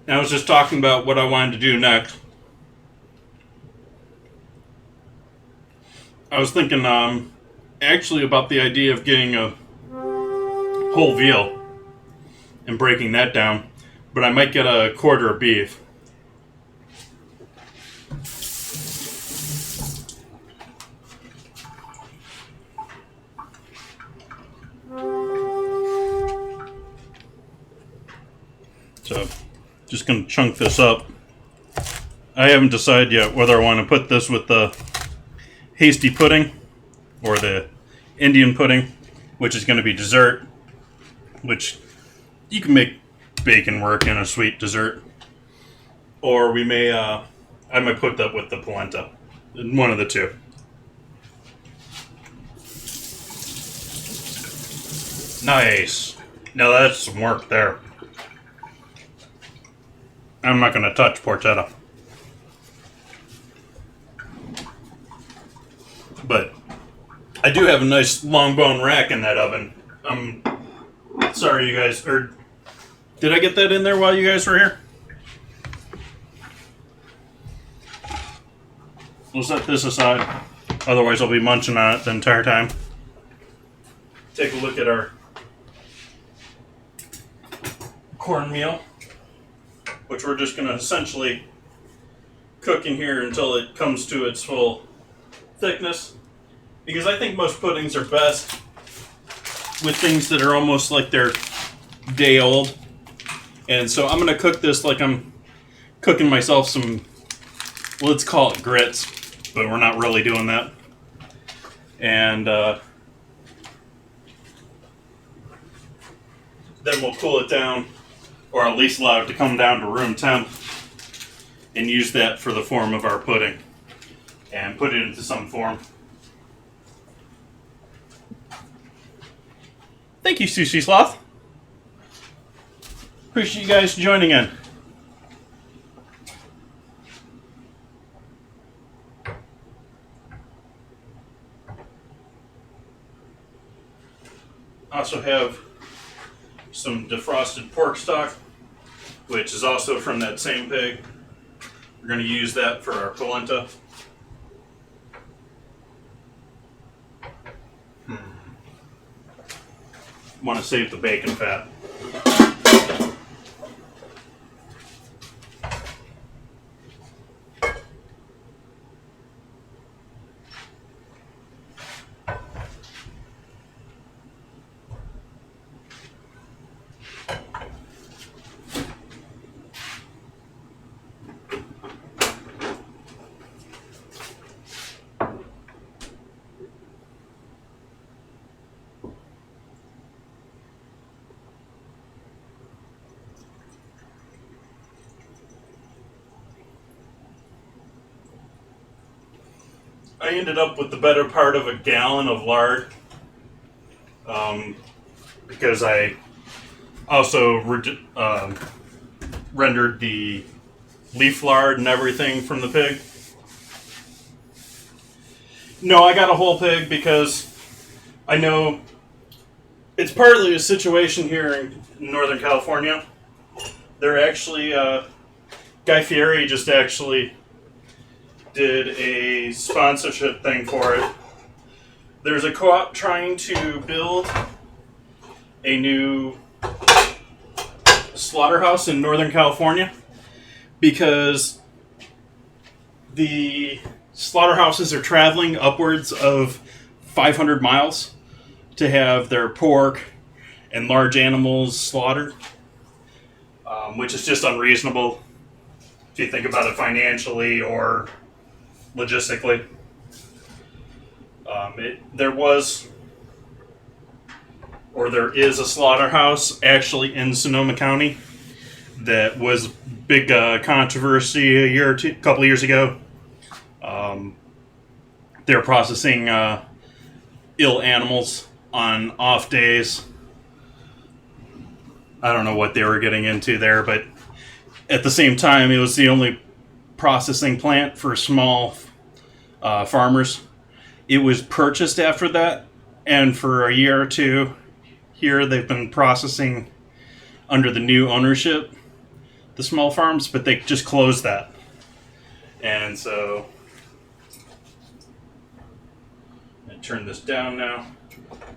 And I was just talking about what I wanted to do next. I was thinking actually about the idea of getting a whole veal and breaking that down, but I might get a quarter of beef. So, just going to chunk this up. I haven't decided yet whether I want to put this with the hasty pudding or the Indian pudding, which is going to be dessert, which you can make bacon work in a sweet dessert. Or we may, I might put that with the polenta. One of the two. Nice. Now that's some work there. I'm not going to touch porchetta. But I do have a nice long bone rack in that oven. Sorry, you guys. Did I get that in there while you guys were here? We'll set this aside. Otherwise, I'll be munching on it the entire time. Take a look at our cornmeal, which we're just going to essentially cook in here until it comes to its full thickness. Because I think most puddings are best with things that are almost like they're day old. And so I'm going to cook this like I'm cooking myself some, let's call it grits, but we're not really doing that. And then we'll cool it down, or at least allow it to come down to room temp, and use that for the form of our pudding, and put it into some form. Thank you, Sushi Sloth. Appreciate you guys joining in. Also have some defrosted pork stock, which is also from that same pig. We're going to use that for our polenta. Want to save the bacon fat. I ended up with the better part of a gallon of lard, because I also rendered the leaf lard and everything from the pig. No, I got a whole pig because I know it's partly a situation here in Northern California. They're actually, Guy Fieri just actually did a sponsorship thing for it. There's a co-op trying to build a new slaughterhouse in Northern California because the slaughterhouses are traveling upwards of 500 miles to have their pork and large animals slaughtered, which is just unreasonable if you think about it financially or logistically. There is a slaughterhouse actually in Sonoma County that was big controversy couple years ago. They're processing ill animals on off days. I don't know what they were getting into there, but at the same time, it was the only processing plant for small farmers. It was purchased after that, and for a year or two here, they've been processing under the new ownership, the small farms, but they just closed that. And so, I turn this down now.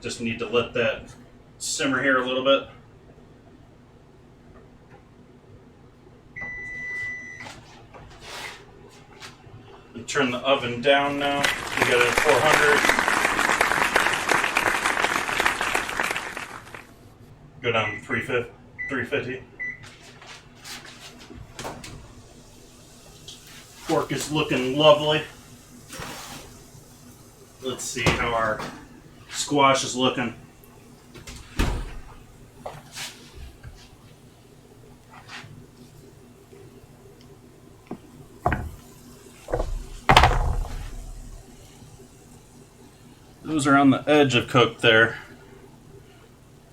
Just need to let that simmer here a little bit. And turn the oven down now. We got it at 400. Go down to 350. Pork is looking lovely. Let's see how our squash is looking. Those are on the edge of cooked there.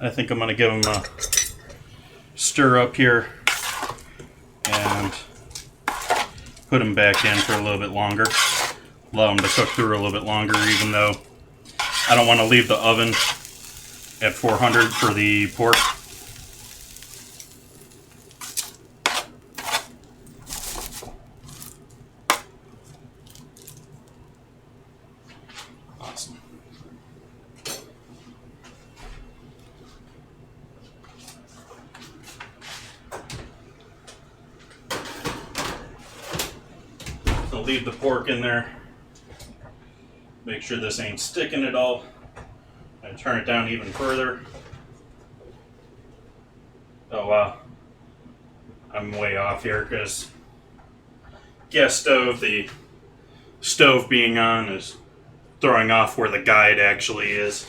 I think I'm going to give them a stir up here and put them back in for a little bit longer. Allow them to cook through a little bit longer, even though I don't want to leave the oven at 400 for the pork. Awesome. I'll leave the pork in there. Make sure this ain't sticking at all. And turn it down even further. Oh wow. I'm way off here because gas stove, the stove being on is throwing off where the guide actually is.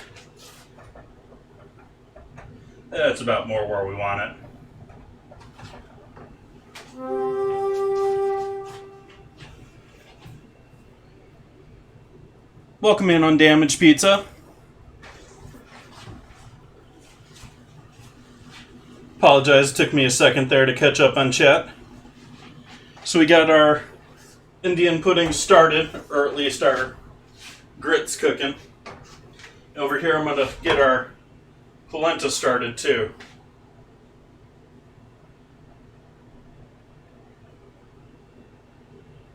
That's about more where we want it. Welcome in on Damaged Pizza. Apologize, it took me a second there to catch up on chat. So we got our Indian pudding started, or at least our grits cooking. Over here I'm going to get our polenta started too.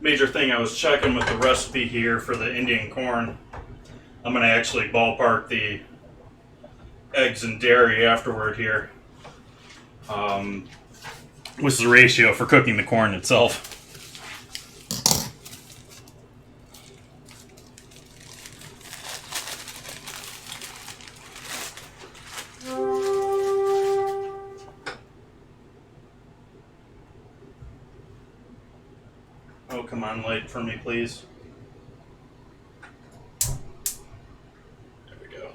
Major thing, I was checking with the recipe here for the Indian corn. I'm going to actually ballpark the eggs and dairy afterward here. What's the ratio for cooking the corn itself? Oh, come on, light for me, please. There we go.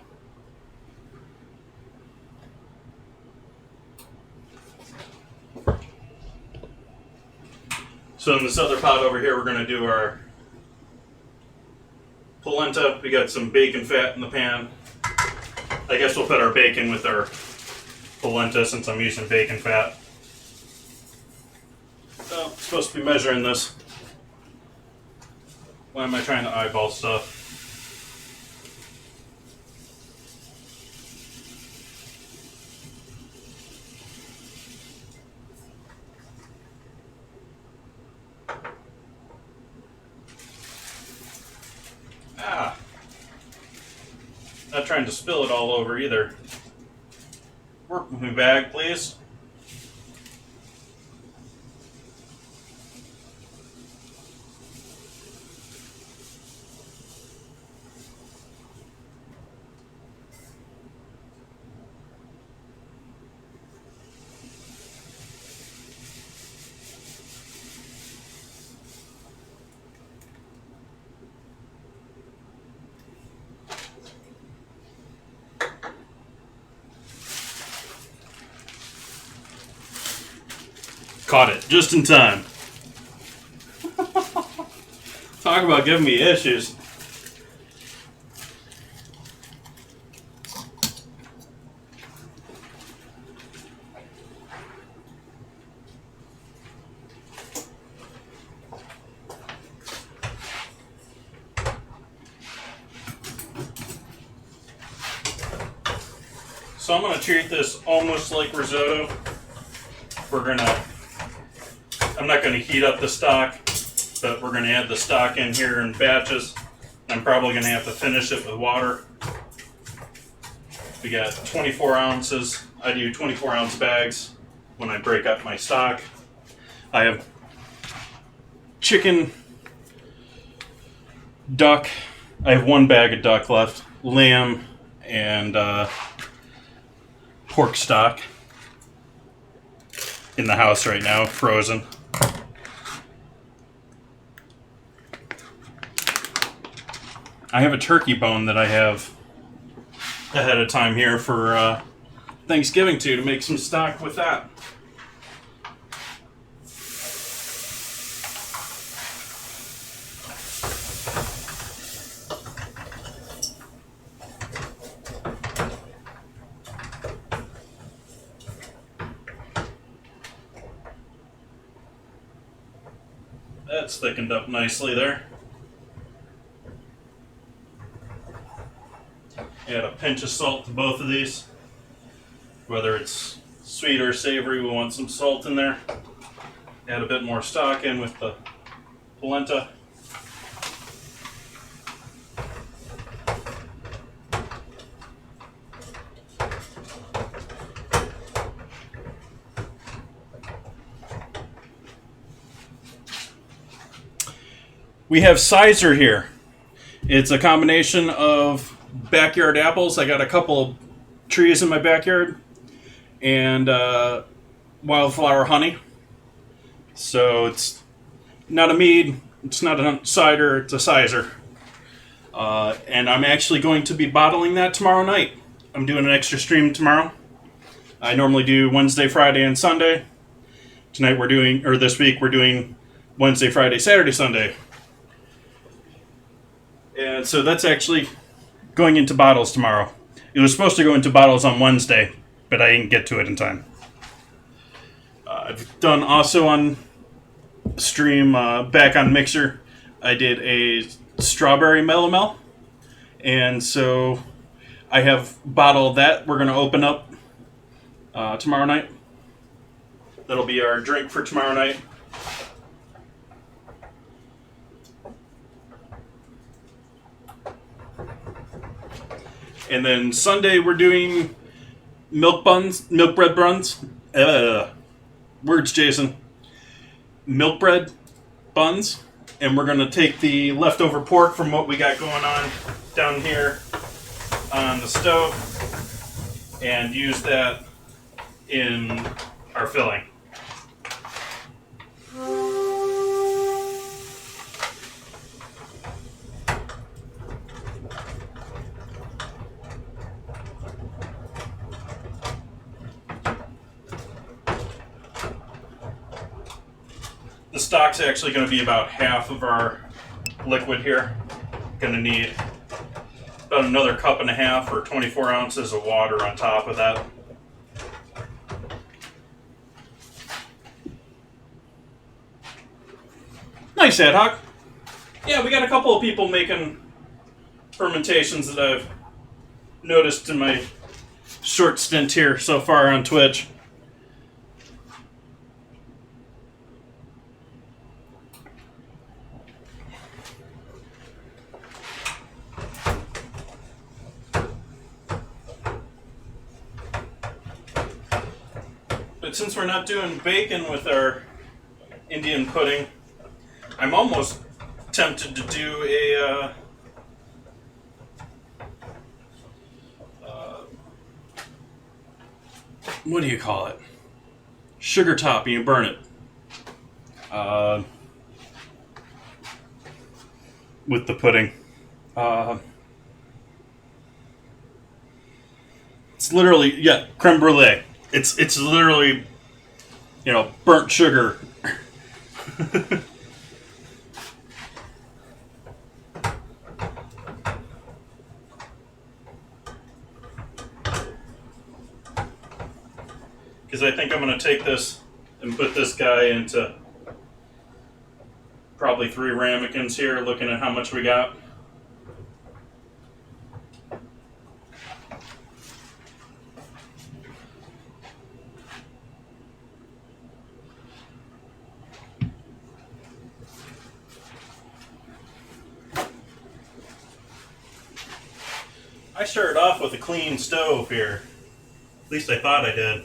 So in this other pot over here, we're going to do our polenta. We got some bacon fat in the pan. I guess we'll put our bacon with our polenta since I'm using bacon fat. Oh, I'm supposed to be measuring this. Why am I trying to eyeball stuff? Not trying to spill it all over either. Work with me, bag, please. Caught it just in time. Talk about giving me issues. So I'm going to treat this almost like risotto. I'm not going to heat up the stock, but we're going to add the stock in here in batches. I'm probably going to have to finish it with water. We got 24 ounces. I do 24 ounce bags when I break up my stock. I have chicken, duck. I have one bag of duck left, lamb, and pork stock in the house right now, frozen. I have a turkey bone that I have ahead of time here for Thanksgiving to make some stock with that. That's thickened up nicely there. Add a pinch of salt to both of these. Whether it's sweet or savory, we want some salt in there. Add a bit more stock in with the polenta. We have Sizer here. It's a combination of backyard apples. I got a couple of trees in my backyard, and wildflower honey. So it's not a mead, it's not a cider, it's a Sizer. And I'm actually going to be bottling that tomorrow night. I'm doing an extra stream tomorrow. I normally do Wednesday, Friday, and Sunday. This week we're doing Wednesday, Friday, Saturday, Sunday. And so that's actually going into bottles tomorrow. It was supposed to go into bottles on Wednesday, but I didn't get to it in time. I've done also on stream, back on Mixer, I did a strawberry melomel. And so I have bottled that. We're going to open up tomorrow night. That'll be our drink for tomorrow night. And then Sunday we're doing milk bread buns. Words, Jason. Milk bread buns. And we're going to take the leftover pork from what we got going on down here on the stove and use that in our filling. The stock's actually going to be about half of our liquid here. going to need about another cup and a half or 24 ounces of water on top of that. Nice, Ad Hoc. Yeah, we got a couple of people making fermentations that I've noticed in my short stint here so far on Twitch. But since we're not doing bacon with our Indian pudding, I'm almost tempted to do a what do you call it? Sugar top, and you burn it. With the pudding. It's literally, yeah, creme brulee. It's literally, burnt sugar. Because I think I'm going to take this and put this guy into probably 3 ramekins here, looking at how much we got. I started off with a clean stove here. At least I thought I did.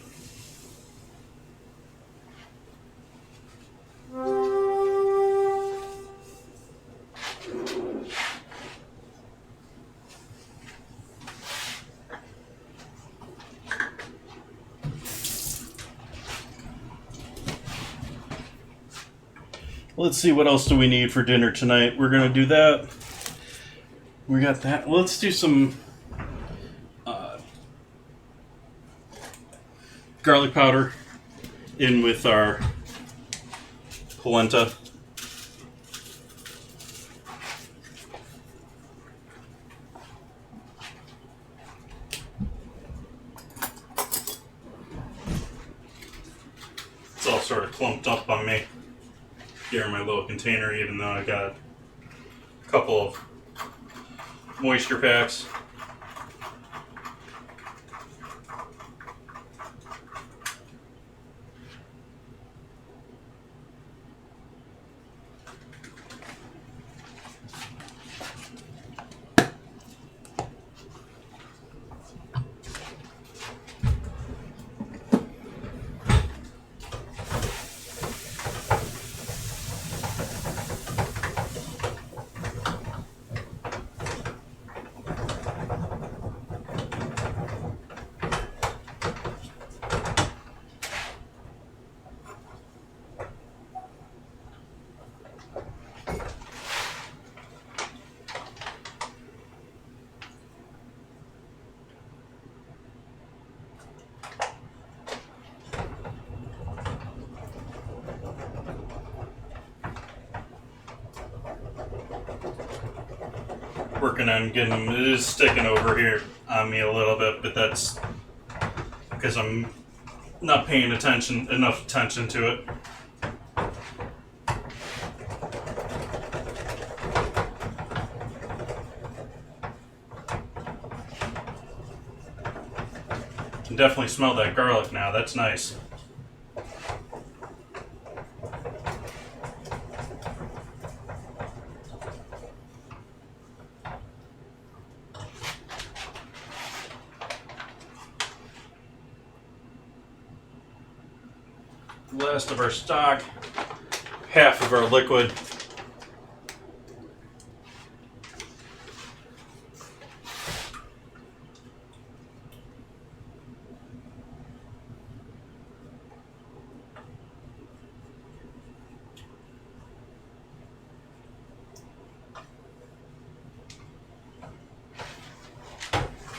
Let's see, what else do we need for dinner tonight? We're going to do that. We got that. Let's do some garlic powder in with our polenta. It's all sort of clumped up on me here in my little container, even though I got a couple of moisture packs. Working on getting them. It is sticking over here on me a little bit, but that's because I'm not paying enough attention to it. Can definitely smell that garlic now. That's nice. Last of our stock, half of our liquid.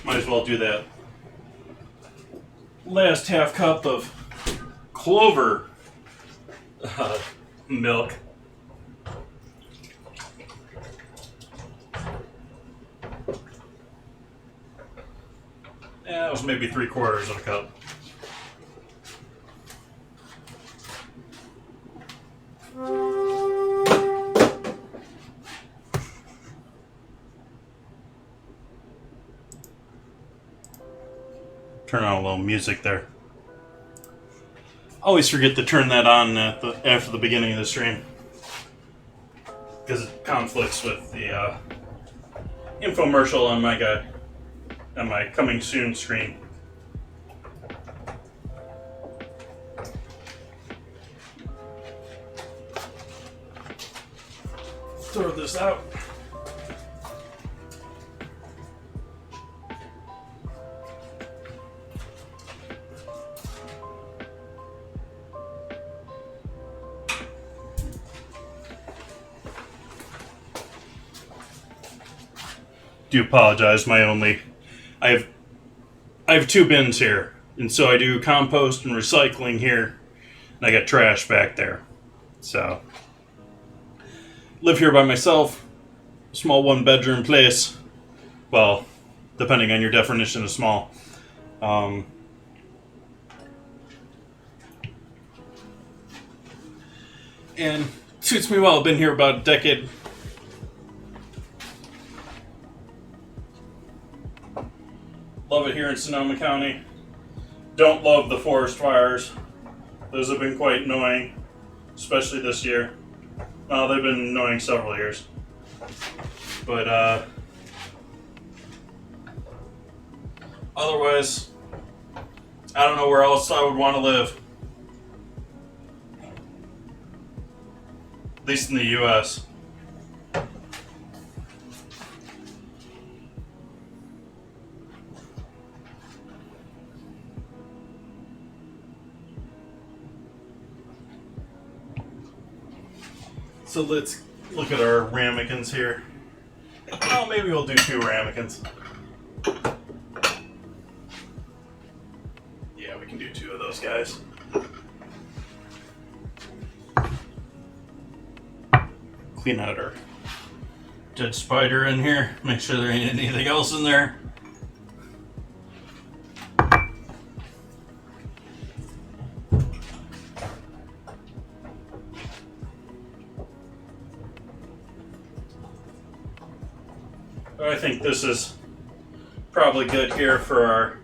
Might as well do that last half cup of clover milk. so maybe 3/4 of a cup. Turn on a little music there. Always forget to turn that on after the beginning of the stream, because it conflicts with the infomercial on my coming soon screen. Throw this out. Do apologize. I have 2 bins here, and so I do compost and recycling here, and I got trash back there. So live here by myself, small 1-bedroom place. Well, depending on your definition of small. And suits me well. I've been here about a decade. Love it here in Sonoma County. Don't love the forest fires. Those have been quite annoying, especially this year. Well, they've been annoying several years. But otherwise, I don't know where else I would want to live. At least in the U.S. So let's look at our ramekins here. Oh, maybe we'll do 2 ramekins. Yeah, we can do 2 of those guys. Clean out our dead spider in here. Make sure there ain't anything else in there. I think this is probably good here for our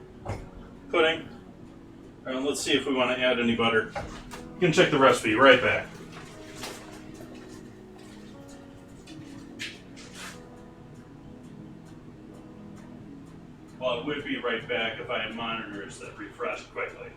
pudding. Let's see if we want to add any butter. You can check the recipe. Right back. Well, it would be right back if I had monitors that refreshed quickly.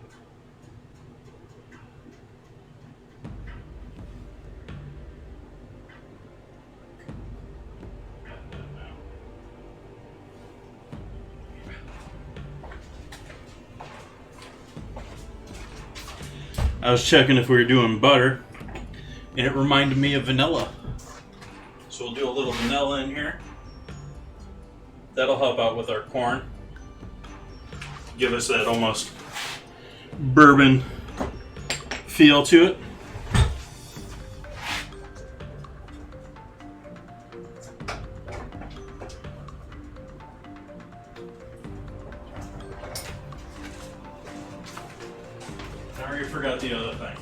I was checking if we were doing butter, and it reminded me of vanilla. So we'll do a little vanilla in here. That'll help out with our corn. Give us that almost bourbon feel to it. I already forgot the other thing.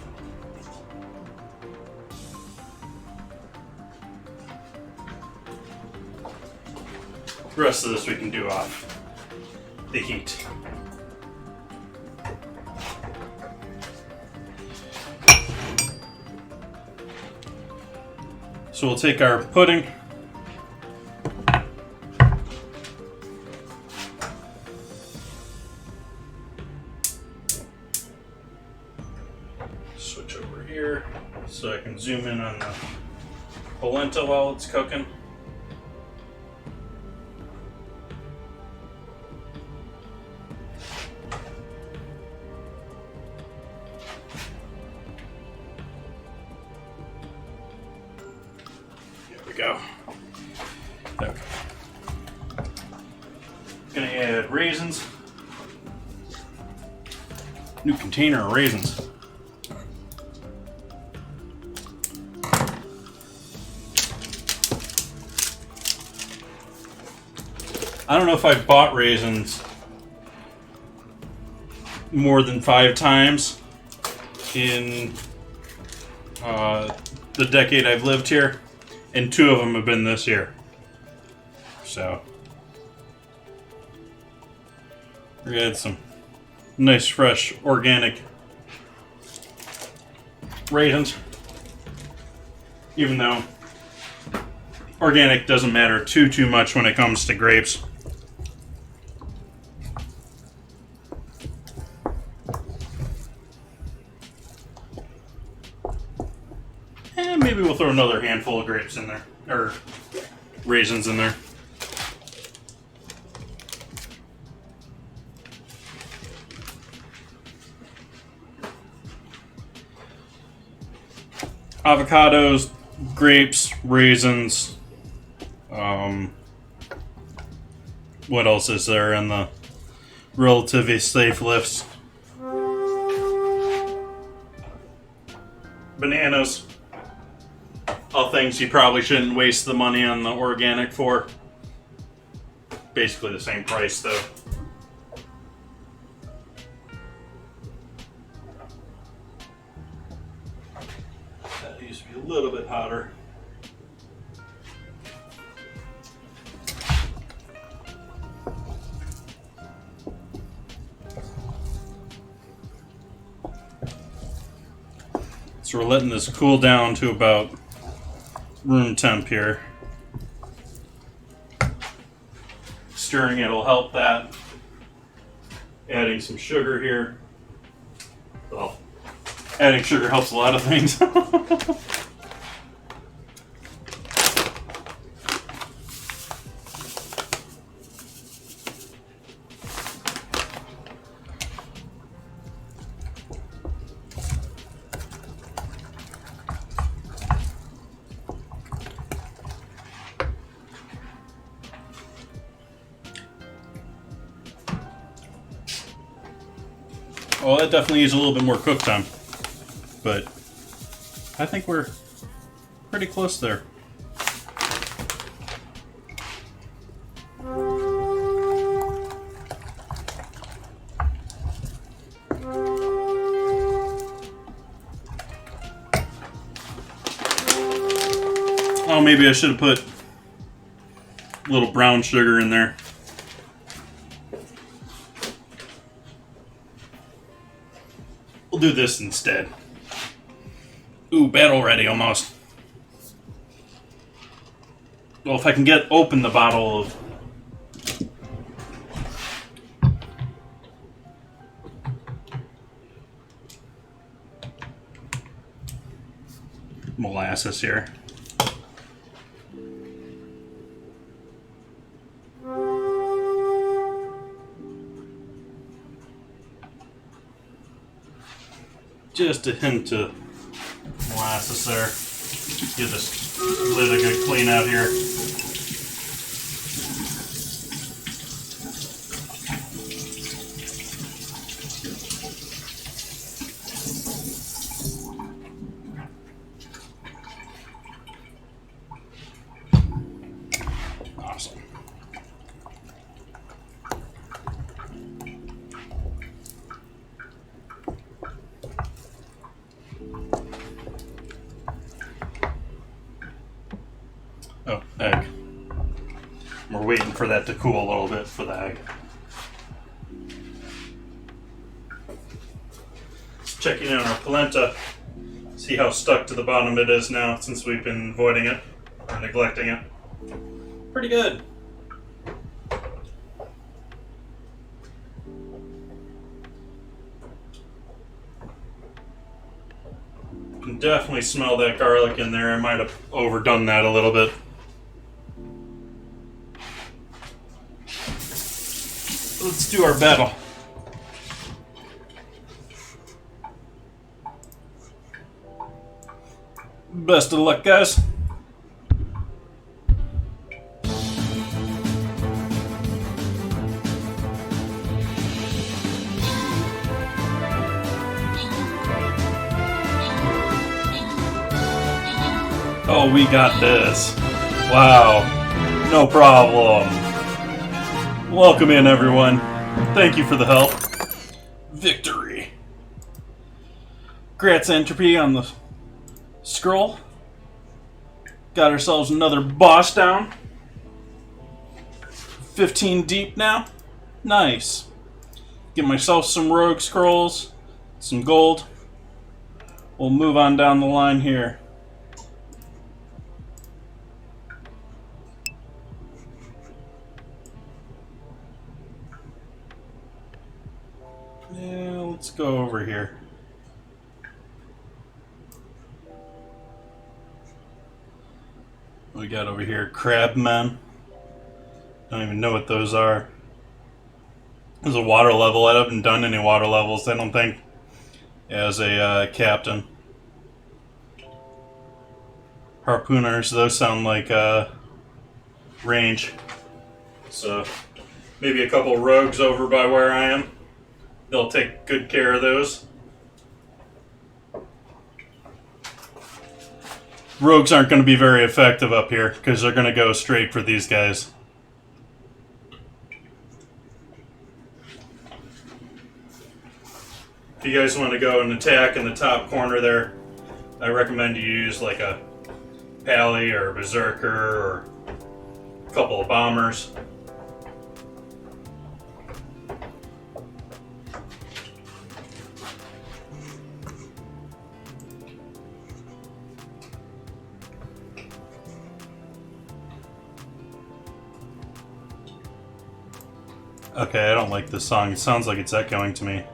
The rest of this we can do off the heat. So we'll take our pudding, switch over here so I can zoom in on the polenta while it's cooking. Go. Okay. Gonna add raisins. New container of raisins. I don't know if I bought raisins more than 5 times in the decade I've lived here, and 2 of them have been this year. So we had some nice, fresh, organic raisins. Even though organic doesn't matter too much when it comes to grapes. And maybe we'll throw another handful of grapes in there, or raisins in there. Avocados, grapes, raisins. What else is there in the relatively safe list? Bananas. All things you probably shouldn't waste the money on the organic for. Basically the same price though. That needs to be a little bit hotter. So we're letting this cool down to about room temp here. Stirring it will help that. Adding some sugar here. Well, adding sugar helps a lot of things. Well, that definitely needs a little bit more cook time, but I think we're pretty close there. Oh, maybe I should have put a little brown sugar in there. We'll do this instead. Ooh, battle ready almost. Well, if I can open the bottle of molasses here. Just a hint of molasses there. Give this lid a good clean out here. Awesome. Oh, egg. We're waiting for that to cool a little bit for the egg. Just checking in our polenta. See how stuck to the bottom it is now since we've been avoiding it or neglecting it. Pretty good. You can definitely smell that garlic in there. I might have overdone that a little bit. Let's do our battle. Best of luck, guys. Oh, we got this. Wow. No problem. Welcome in, everyone. Thank you for the help. Victory. Grants entropy on the scroll. Got ourselves another boss down. 15 deep now. Nice. Get myself some rogue scrolls, some gold. We'll move on down the line here. Yeah, let's go over here. What we got over here? Crabmen. Don't even know what those are. There's a water level. I haven't done any water levels, I don't think, as a captain. Harpooners, those sound like range. So maybe a couple rogues over by where I am. They'll take good care of those. Rogues aren't going to be very effective up here because they're going to go straight for these guys. If you guys want to go and attack in the top corner there, I recommend you use like a Pally or a Berserker or a couple of bombers. Okay, I don't like this song. It sounds like it's echoing to me.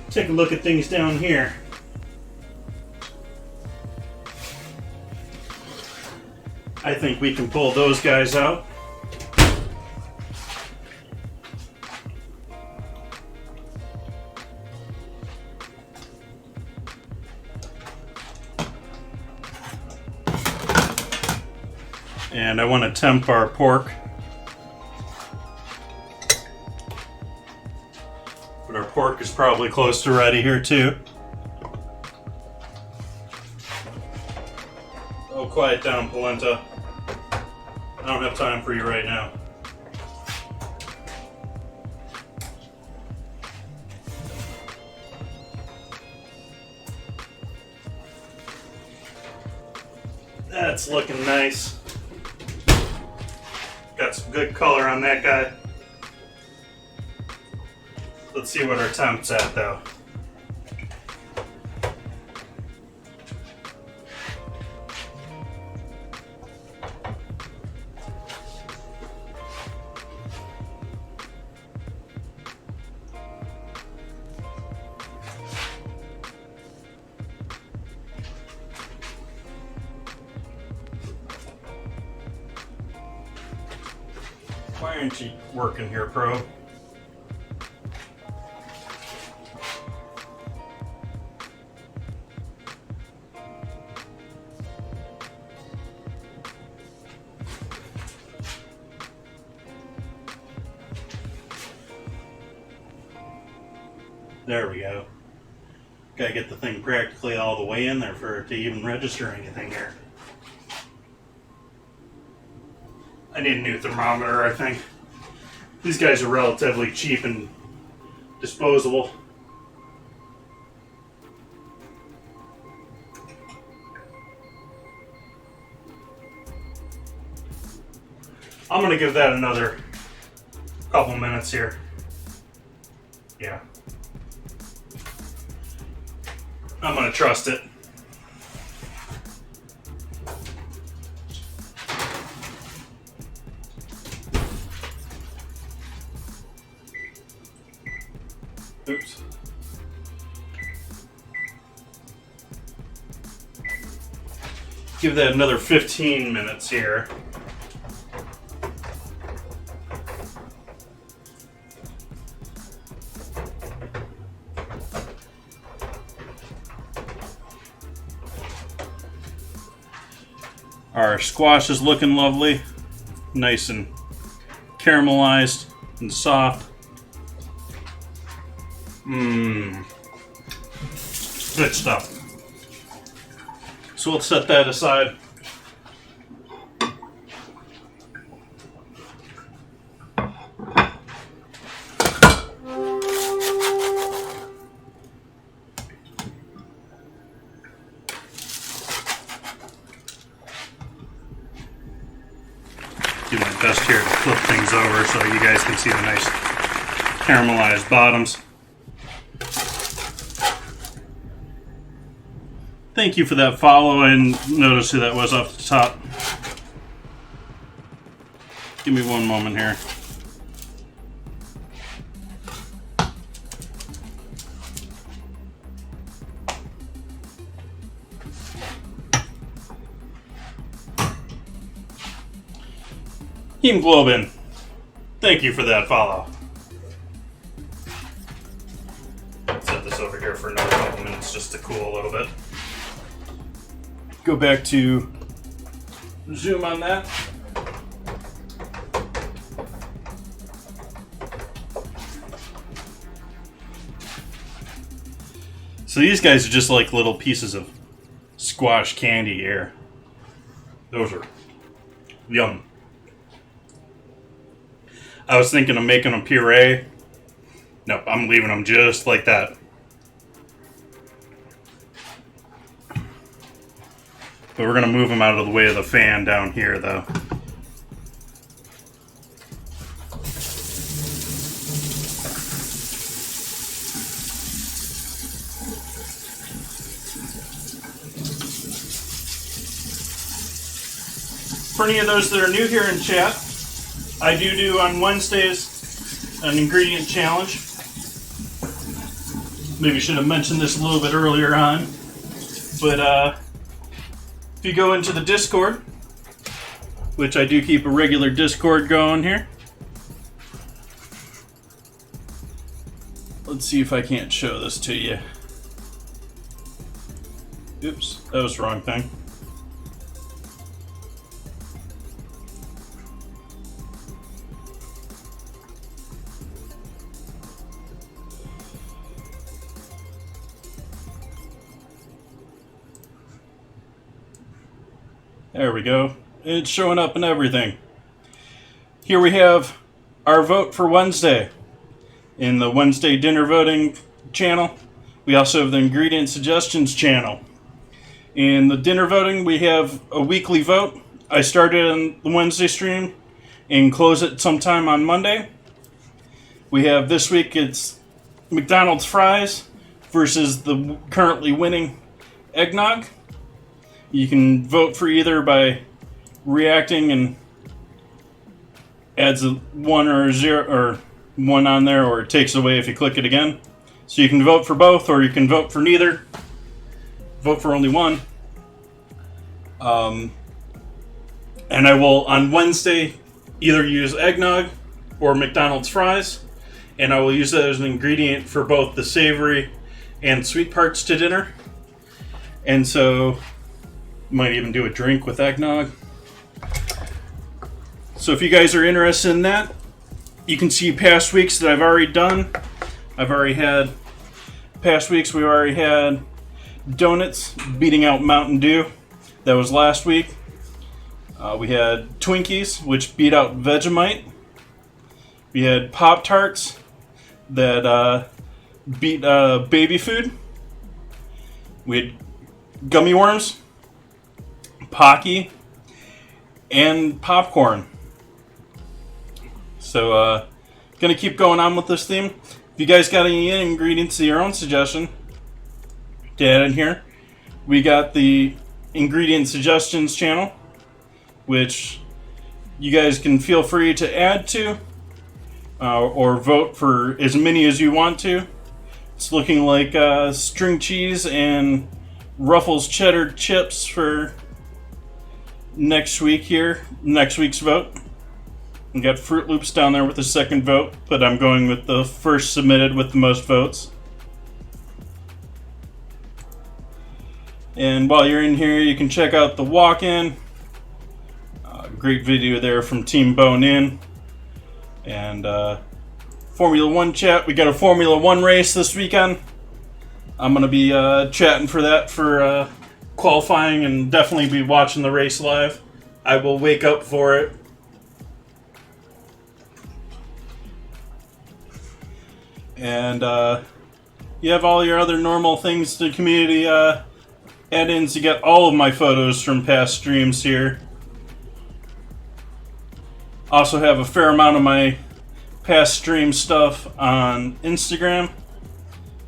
Take a look at things down here. I think we can pull those guys out. And I want to temp our pork. But our pork is probably close to ready here too. Oh, quiet down, Polenta. I don't have time for you right now. That's looking nice. Got some good color on that guy. Let's see what our temp's at, though. Why aren't you working here, Pro? There we go. Gotta get the thing practically all the way in there for it to even register anything here. I need a new thermometer, I think. These guys are relatively cheap and disposable. I'm gonna give that another couple minutes here. Yeah. I'm gonna trust it. Oops. Give that another 15 minutes here. Our squash is looking lovely. Nice and caramelized and soft. Mmm. Good stuff. So we'll set that aside. Do my best here to flip things over so you guys can see the nice caramelized bottoms. Thank you for that follow, and notice who that was off the top. Give me one moment here. Hemoglobin, thank you for that follow. Set this over here for another couple minutes just to cool a little bit. Go back to zoom on that. So these guys are just like little pieces of squash candy here. Those are yum. I was thinking of making a puree. Nope, I'm leaving them just like that. But we're going to move them out of the way of the fan down here, though. For any of those that are new here in chat, I do on Wednesdays an ingredient challenge. Maybe should have mentioned this a little bit earlier on. But if you go into the Discord, which I do keep a regular Discord going here. Let's see if I can't show this to you. Oops, that was the wrong thing. There we go. It's showing up and everything. Here we have our vote for Wednesday in the Wednesday dinner voting channel. We also have the ingredient suggestions channel. In the dinner voting, we have a weekly vote. I started on the Wednesday stream and close it sometime on Monday. We have this week, it's McDonald's fries versus the currently winning eggnog. You can vote for either by reacting and adds a 1 or a 0 or 1 on there, or it takes away if you click it again. So you can vote for both, or you can vote for neither. Vote for only one. And I will on Wednesday either use eggnog or McDonald's fries, and I will use that as an ingredient for both the savory and sweet parts to dinner. And so might even do a drink with eggnog. So if you guys are interested in that, you can see past weeks that I've already done. Past weeks we've already had donuts beating out Mountain Dew. That was last week. We had Twinkies, which beat out Vegemite. We had Pop-Tarts that beat baby food. We had gummy worms, Pocky, and popcorn. So, gonna keep going on with this theme. If you guys got any ingredients of your own suggestion to add in here, we got the ingredient suggestions channel, which you guys can feel free to add to or vote for as many as you want to. It's looking like string cheese and Ruffles cheddar chips for next week's vote. We got Fruit Loops down there with the second vote, but I'm going with the first submitted with the most votes. And while you're in here, you can check out the walk-in great video there from Team Bone In. And Formula One chat. We got a Formula One race this weekend. I'm going to be chatting for that for qualifying and definitely be watching the race live. I will wake up for it. And you have all your other normal things to community add-ins. You get all of my photos from past streams here. Also have a fair amount of my past stream stuff on Instagram.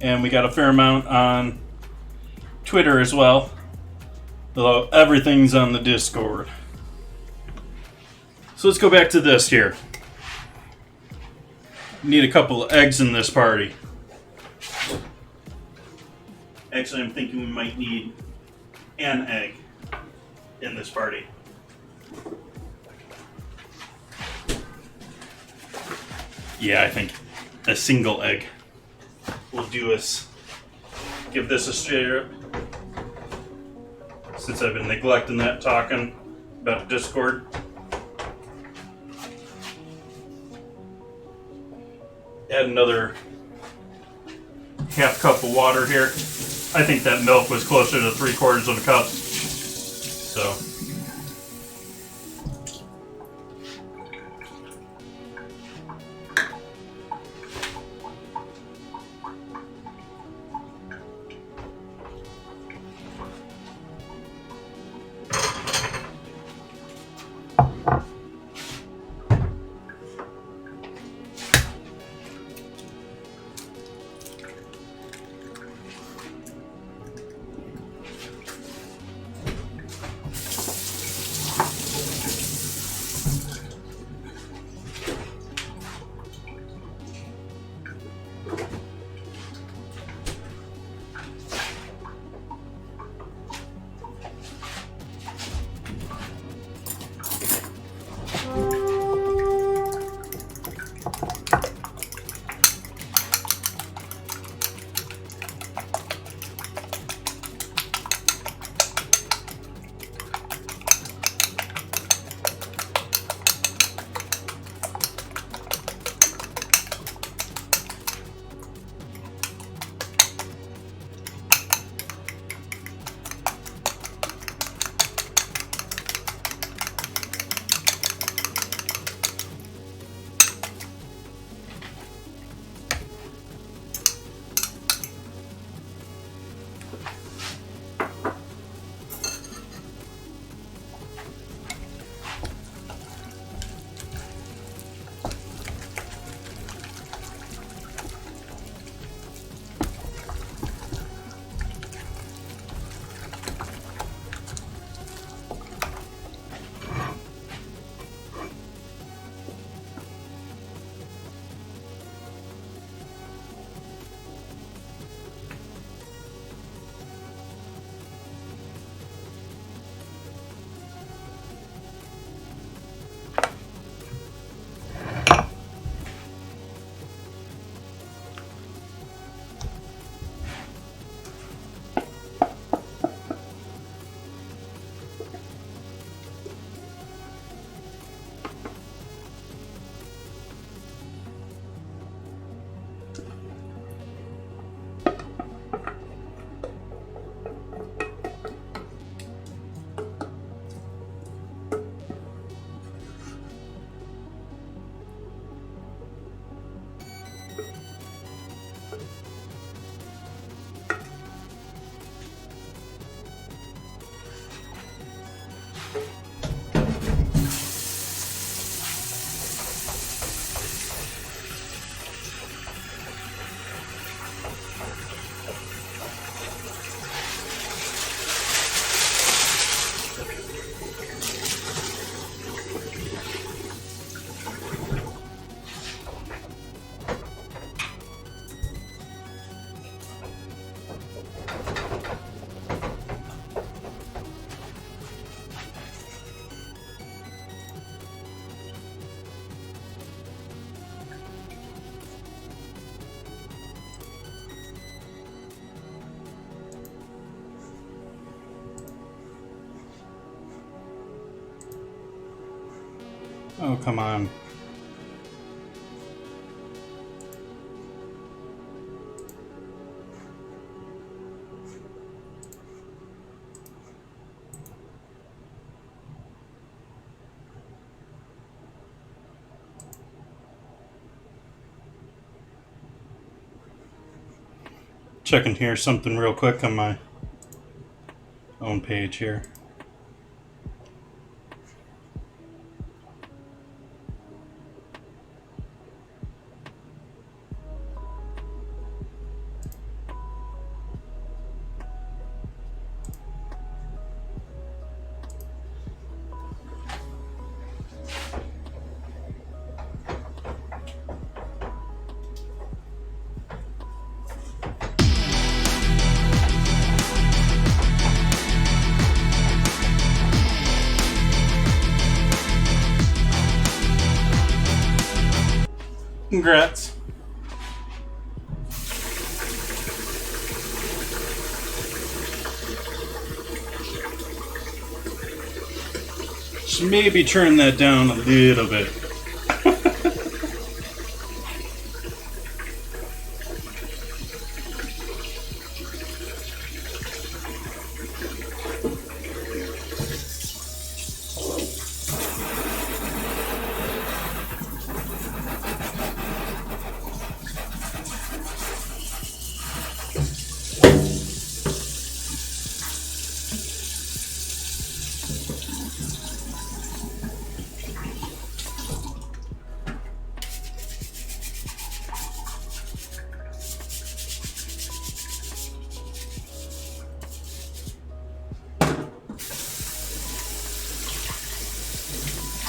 And we got a fair amount on Twitter as well. Although everything's on the Discord. So let's go back to this here. Need a couple of eggs in this party. Actually, I'm thinking we might need an egg in this party. Yeah, I think a single egg will do us. Give this a stir. Since I've been neglecting that talking about Discord. Add another half cup of water here. I think that milk was closer to 3/4 of a cup. So. Oh, come on. Checking here something real quick on my own page here. Congrats. Should maybe turn that down a little bit.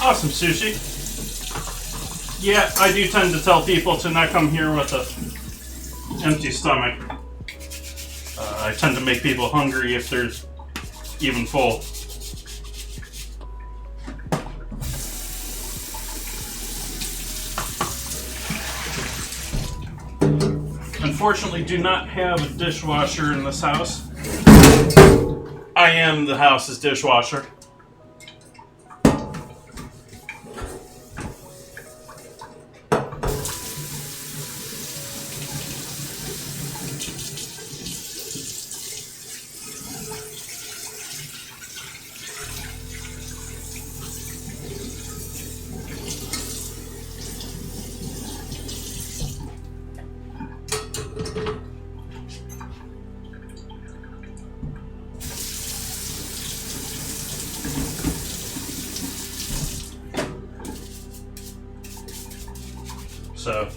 Awesome sushi. Yeah, I do tend to tell people to not come here with an empty stomach. I tend to make people hungry if they're even full. Unfortunately, do not have a dishwasher in this house. I am the house's dishwasher. So,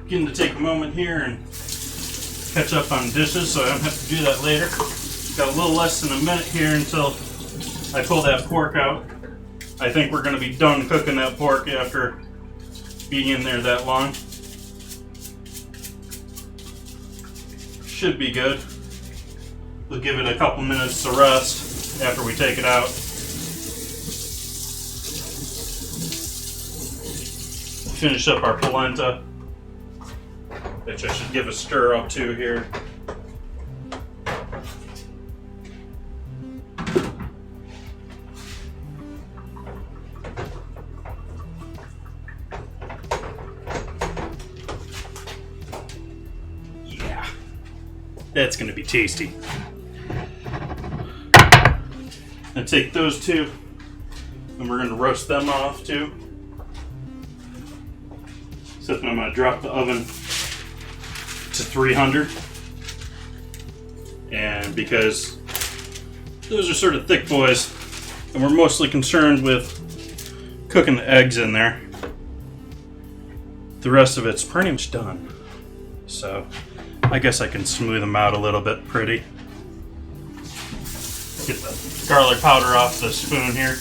getting to take a moment here and catch up on dishes so I don't have to do that later. Got a little less than a minute here until I pull that pork out. I think we're going to be done cooking that pork after being in there that long. Should be good. We'll give it a couple minutes to rest after we take it out. Finish up our polenta, which I should give a stir up to here. Yeah, that's gonna be tasty. And take those two, and we're gonna roast them off too. Except I'm going to drop the oven to 300. And because those are sort of thick boys, and we're mostly concerned with cooking the eggs in there, the rest of it's pretty much done. So I guess I can smooth them out a little bit pretty. Get the garlic powder off the spoon here.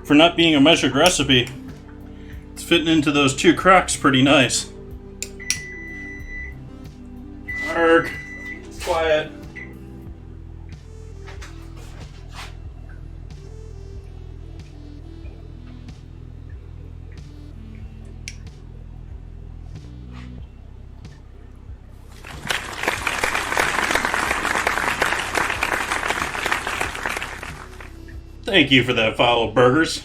For not being a measured recipe, it's fitting into those two crocks pretty nice. Arg, quiet. Thank you for that follow, Burgers.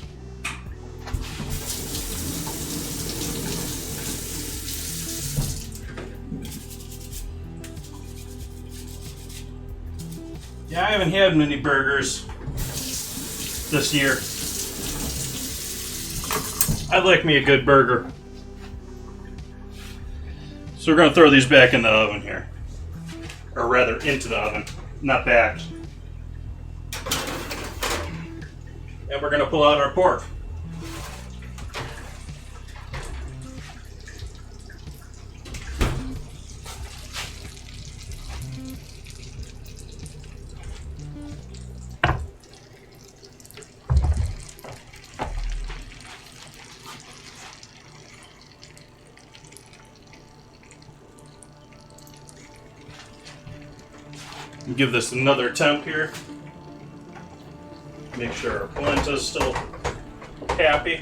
Yeah, I haven't had many burgers this year. I like me a good burger. So we're going to throw these back in the oven here. Or rather, into the oven, not back. And we're going to pull out our pork. Give this another temp here. Make sure our polenta is still happy.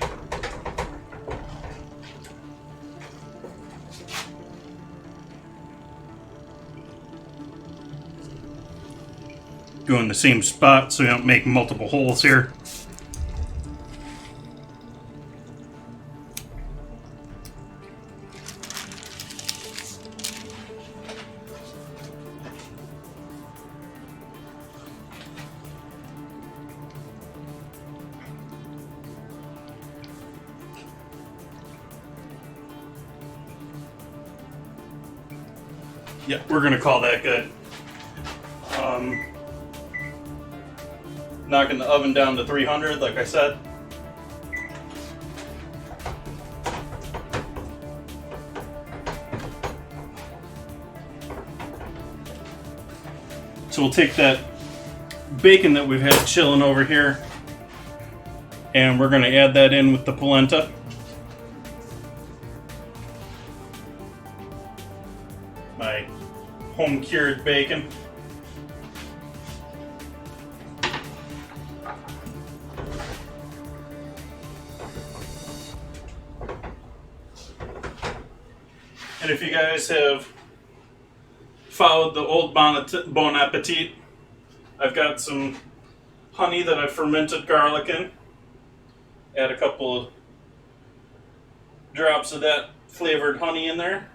Go in the same spot so you don't make multiple holes here. Yeah, we're going to call that good. Knocking the oven down to 300, like I said. So we'll take that bacon that we've had chilling over here, and we're going to add that in with the polenta. My home cured bacon. And if you guys have followed the old Bon Appetit, I've got some honey that I've fermented garlic in. Add a couple of drops of that flavored honey in there.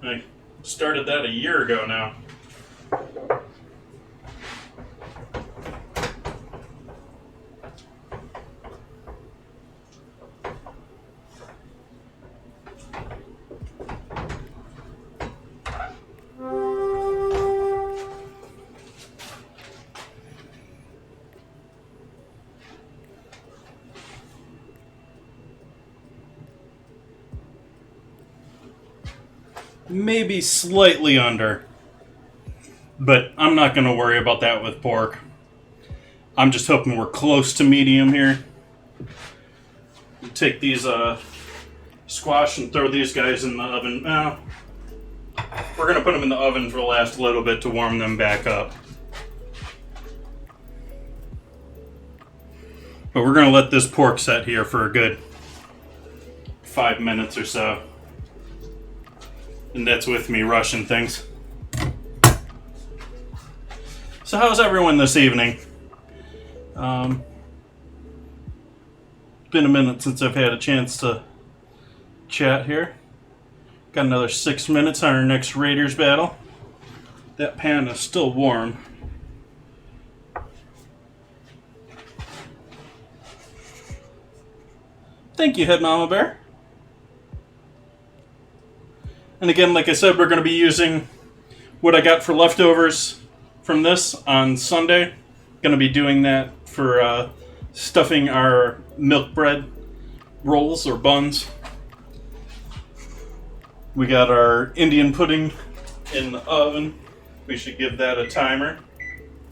I started that a year ago now. Maybe slightly under, but I'm not going to worry about that with pork. I'm just hoping we're close to medium here. Take these squash and throw these guys in the oven. We're going to put them in the oven for the last little bit to warm them back up. But we're going to let this pork set here for a good 5 minutes or so. And that's with me rushing things. So how's everyone this evening? Been a minute since I've had a chance to chat here. Got another 6 minutes on our next Raiders battle. That pan is still warm. Thank you, Head Mama Bear. And again, like I said, we're going to be using what I got for leftovers from this on Sunday. Going to be doing that for stuffing our milk bread rolls or buns. We got our Indian pudding in the oven. We should give that a timer.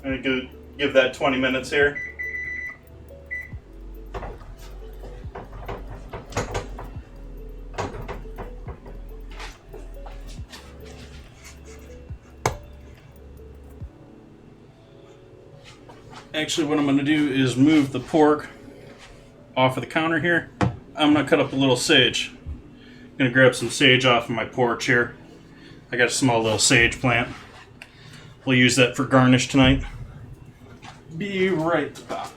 I'm going to give that 20 minutes here. Actually, what I'm going to do is move the pork off of the counter here. I'm going to cut up a little sage. I'm going to grab some sage off of my porch here. I got a small little sage plant. We'll use that for garnish tonight. Be right back.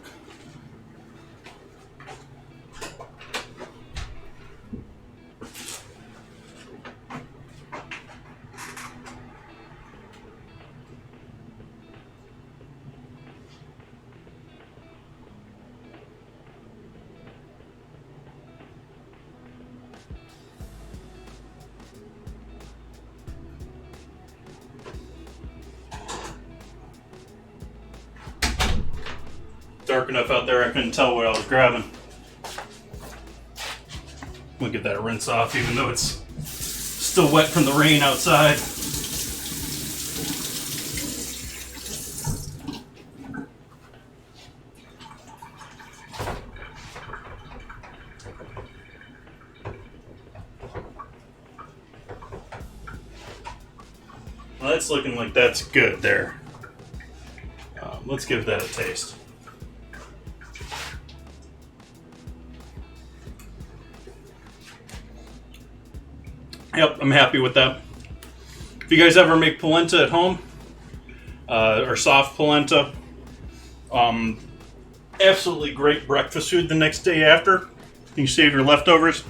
Dark enough out there I couldn't tell what I was grabbing. We'll get that rinse off even though it's still wet from the rain outside. Well, that's looking like that's good there. Let's give that a taste. Yep, I'm happy with that. If you guys ever make polenta at home, or soft polenta, absolutely great breakfast food the next day after. You save your leftovers,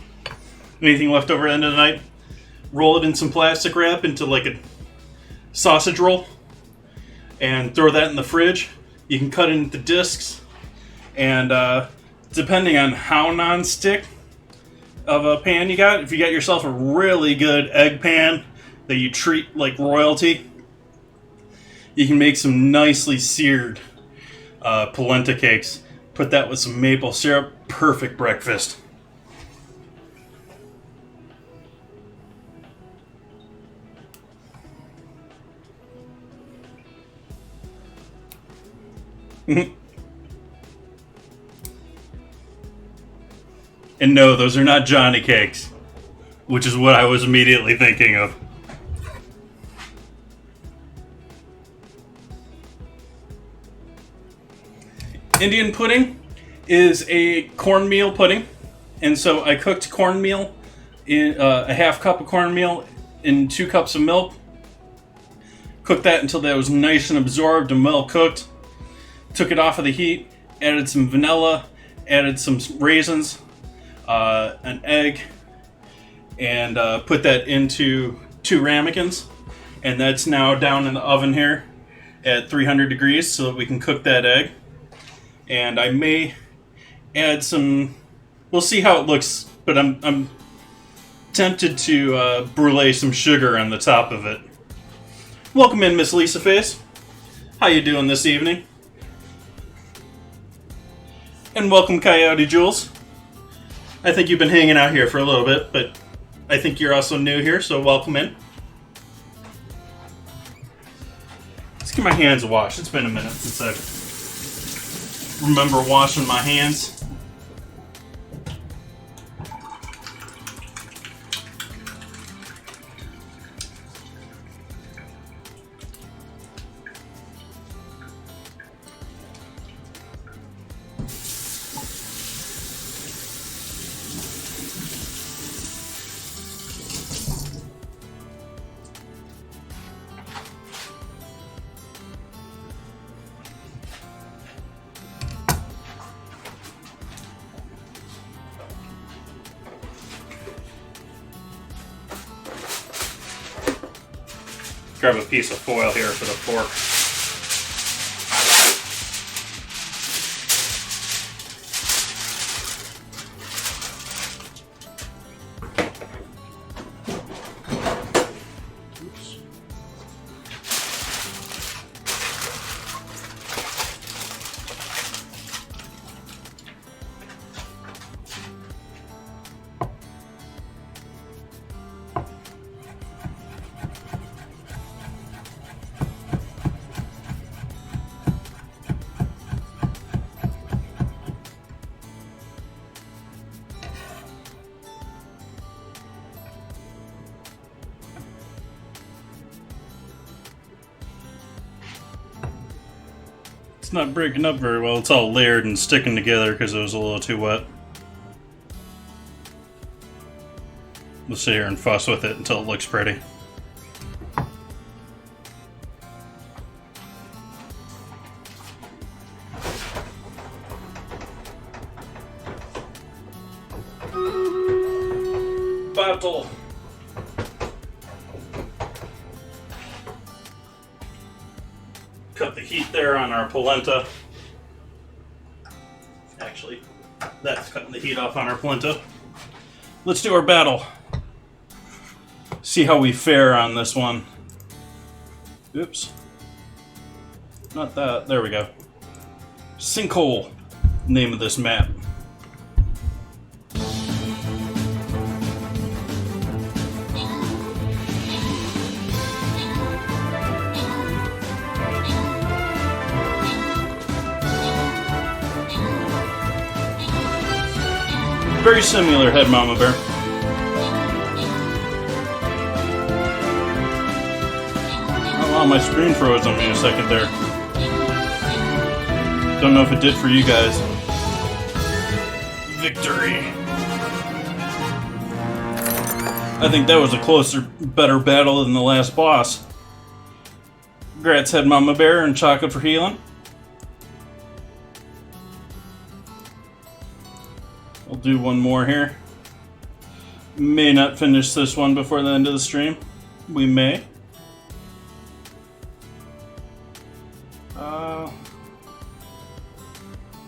anything left over at the end of the night, roll it in some plastic wrap into like a sausage roll, and throw that in the fridge. You can cut it into discs, and depending on how non-stick of a pan you got, if you got yourself a really good egg pan that you treat like royalty, you can make some nicely seared polenta cakes. Put that with some maple syrup. Perfect breakfast. And no, those are not Johnny cakes, which is what I was immediately thinking of. Indian pudding is a cornmeal pudding, and so I cooked cornmeal in a half cup of cornmeal in 2 cups of milk. Cooked that until that was nice and absorbed and well cooked. Took it off of the heat, added some vanilla, added some raisins, an egg, and put that into 2 ramekins. And that's now down in the oven here at 300 degrees so that we can cook that egg. And I may add some, we'll see how it looks, but I'm tempted to brulee some sugar on the top of it. Welcome in, Miss Lisa Face. How you doing this evening? And welcome, Coyote Jules. I think you've been hanging out here for a little bit, but I think you're also new here, so welcome in. Let's get my hands washed. It's been a minute since I remember washing my hands. Grab a piece of foil here for the fork. Not breaking up very well. It's all layered and sticking together because it was a little too wet. We'll sit here and fuss with it until it looks pretty. Battle. Cut the heat there on our polenta. Actually, that's cutting the heat off on our polenta. Let's do our battle. See how we fare on this one. Oops. Not that. There we go. Sinkhole. Name of this map. Very similar head Mama Bear. Oh wow, my screen froze on me a second there. Don't know if it did for you guys. Victory. I think that was a closer, better battle than the last boss. Congrats, Head Mama Bear and Chocolate for healing. I'll do one more here. May not finish this one before the end of the stream. We may.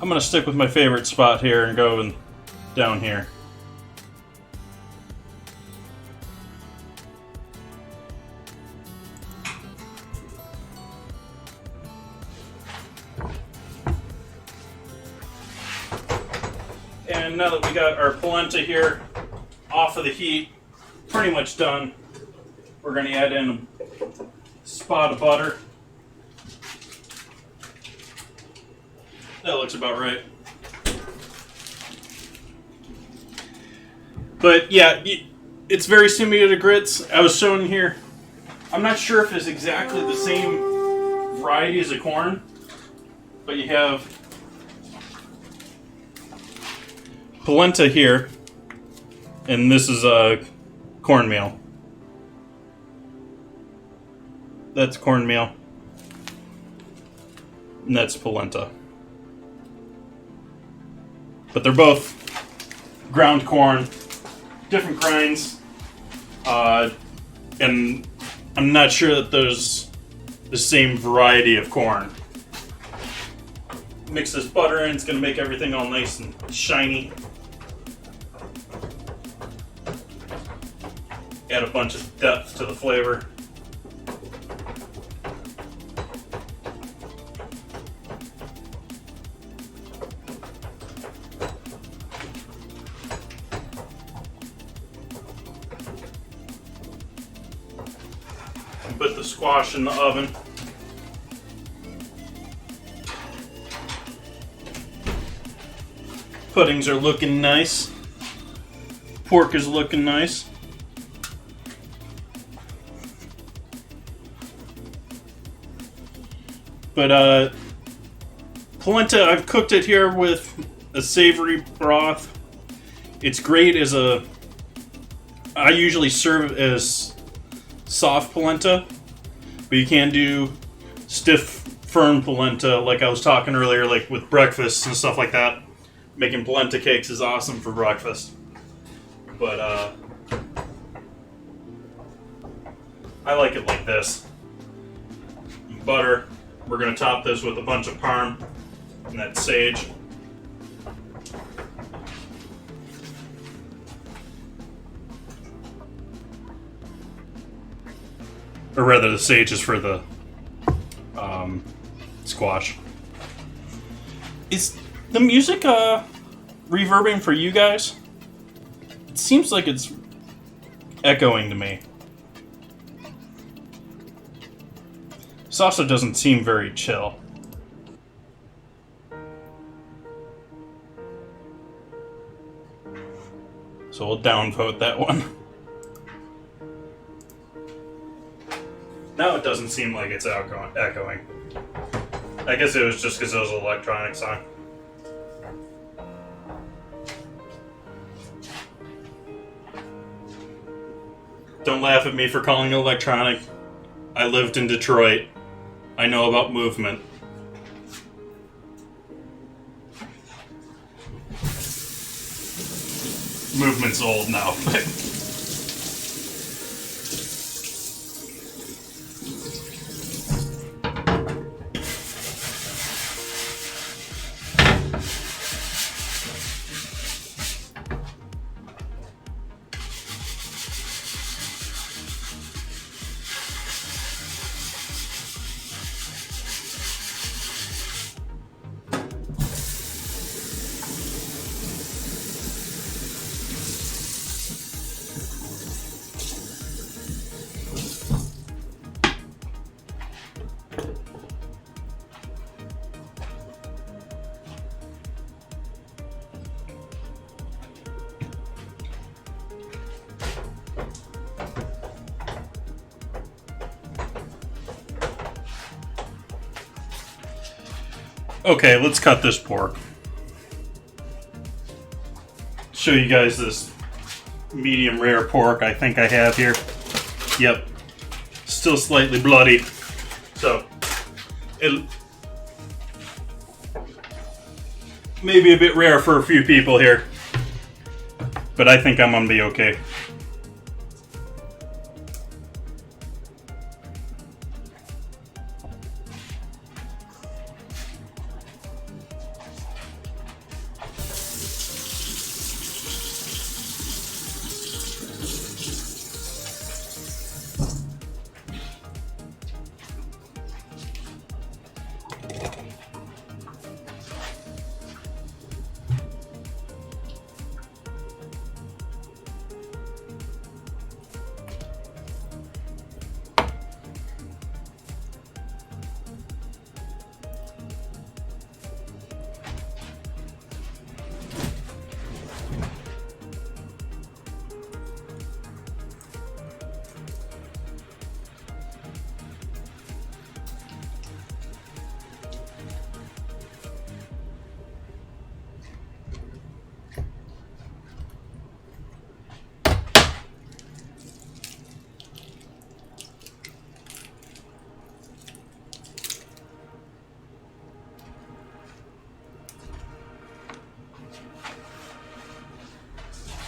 I'm gonna stick with my favorite spot here and go down here. And now that we got our polenta here off of the heat, pretty much done, we're going to add in a spot of butter. That looks about right. But yeah, it's very similar to grits. I was showing here. I'm not sure if it's exactly the same variety as a corn, but you have polenta here, and this is cornmeal. That's cornmeal, and that's polenta. But they're both ground corn, different grinds, and I'm not sure that there's the same variety of corn. Mix this butter in, it's going to make everything all nice and shiny. Add a bunch of depth to the flavor. And put the squash in the oven. Puddings are looking nice. Pork is looking nice. But polenta, I've cooked it here with a savory broth. It's great as I usually serve it as soft polenta, but you can do stiff, firm polenta like I was talking earlier, like with breakfast and stuff like that. Making polenta cakes is awesome for breakfast. But I like it like this. Butter. We're going to top this with a bunch of parm and that sage. Or rather, the sage is for the squash. Is the music reverbing for you guys? It seems like it's echoing to me. This also doesn't seem very chill. So we'll downvote that one. Now it doesn't seem like it's echoing. I guess it was just because it was an electronic song. Don't laugh at me for calling it electronic. I lived in Detroit. I know about movement. movement's old now. Okay, let's cut this pork. Show you guys this medium rare pork I think I have here. Yep. Still slightly bloody. So, it may be a bit rare for a few people here. But I think I'm gonna be okay.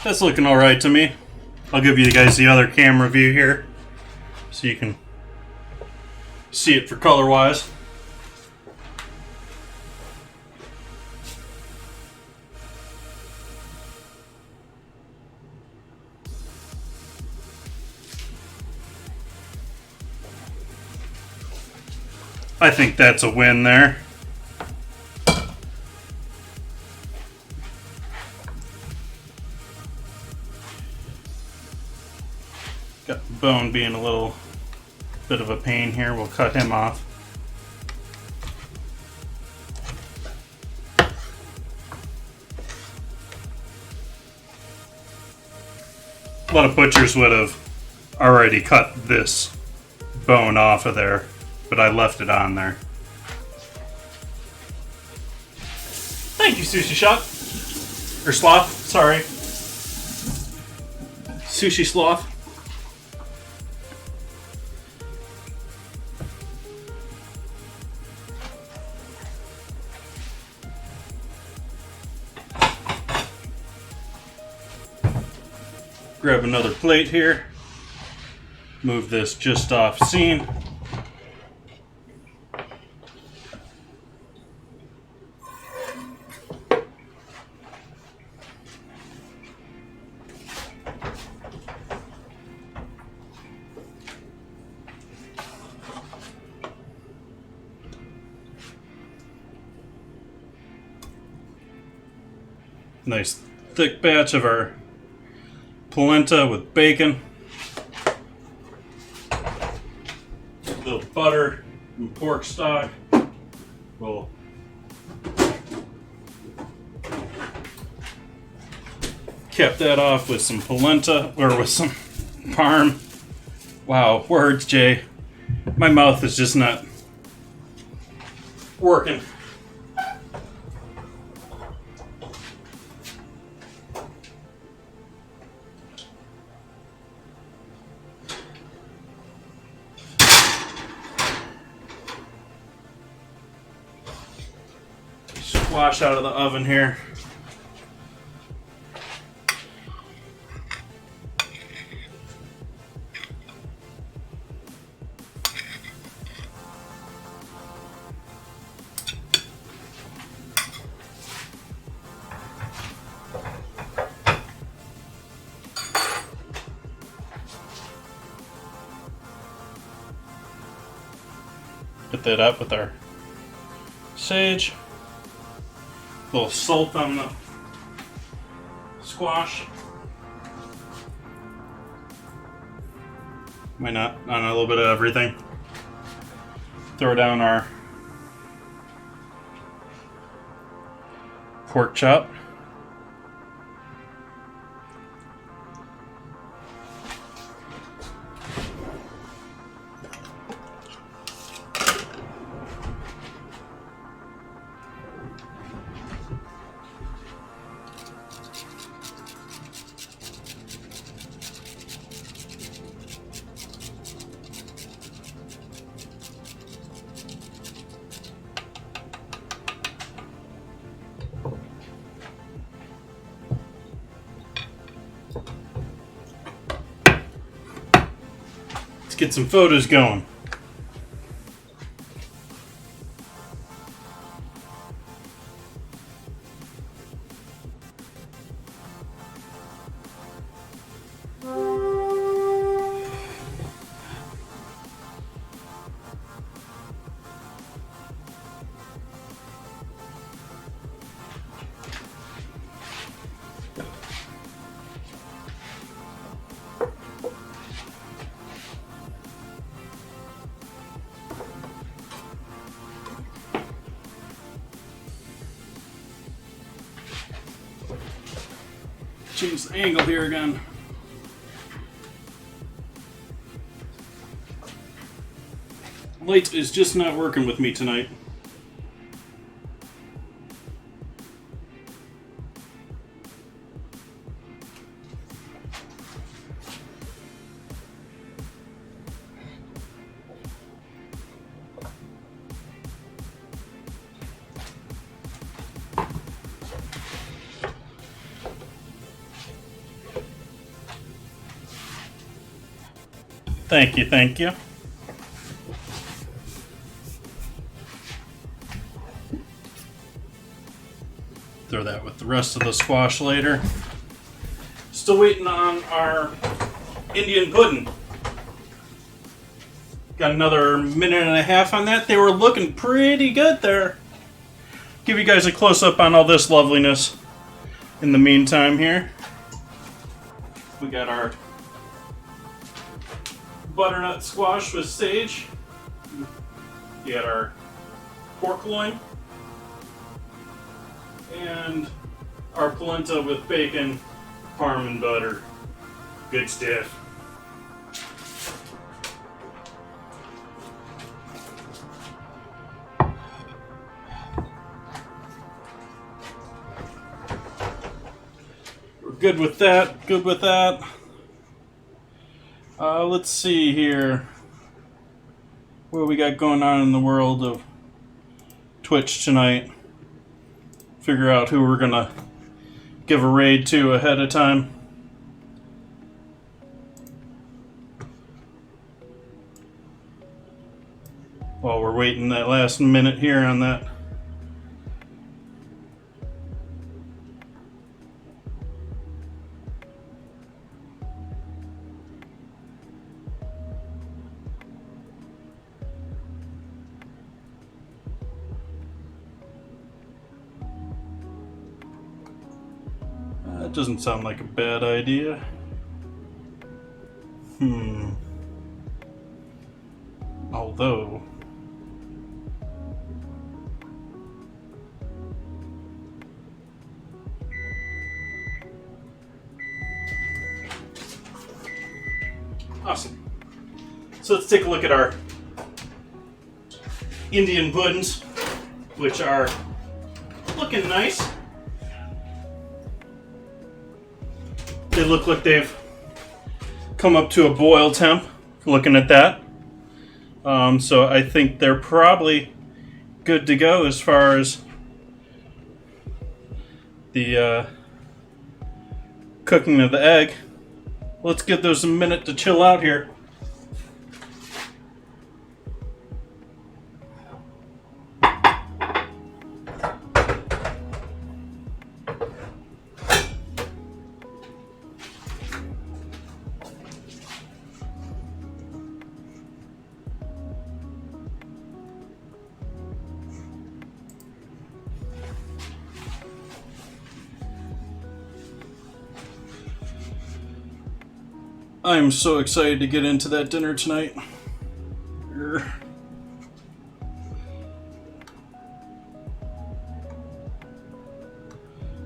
That's looking alright to me. I'll give you guys the other camera view here so you can see it for color wise. I think that's a win there. Got the bone being a little bit of a pain here. We'll cut him off. A lot of butchers would have already cut this bone off of there, but I left it on there. Thank you, Sushi Shop. Or Sloth, sorry. Sushi Sloth. Grab another plate here. Move this just off scene. Nice thick batch of our polenta with bacon, a little butter and pork stock. We'll cap that off with some polenta, or with some parm. Wow, words, Jay. My mouth is just not working. Squash out of the oven here. that up with our sage. A little salt on the squash. Why not? On a little bit of everything. Throw down our pork chop. Get some photos going. Change the angle here again. Light is just not working with me tonight. Thank you, thank you. Throw that with the rest of the squash later. Still waiting on our Indian pudding. Got another minute and a half on that. They were looking pretty good there. Give you guys a close-up on all this loveliness in the meantime here. We got our butternut squash with sage. You got our pork loin. And our polenta with bacon, parm, and butter. Good stuff. We're good with that. Good with that. Let's see here. What we got going on in the world of Twitch tonight. Figure out who we're gonna give a raid to ahead of time. While we're waiting that last minute here on that. That doesn't sound like a bad idea. Although... Awesome. So let's take a look at our Indian puddings, which are looking nice. They look like they've come up to a boil temp, looking at that. So I think they're probably good to go as far as the cooking of the egg. Let's give those a minute to chill out here. I'm so excited to get into that dinner tonight.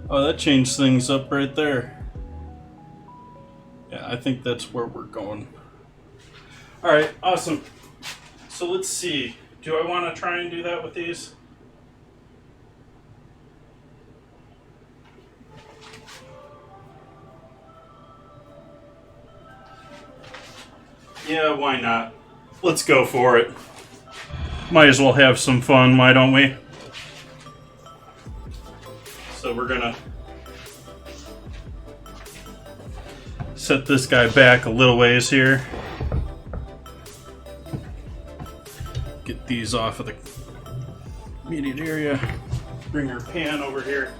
Oh, that changed things up right there. Yeah, I think that's where we're going. Alright, awesome. So let's see. Do I want to try and do that with these? Yeah, why not? Let's go for it. Might as well have some fun, why don't we? So we're gonna set this guy back a little ways here. Get these off of the immediate area. Bring our pan over here.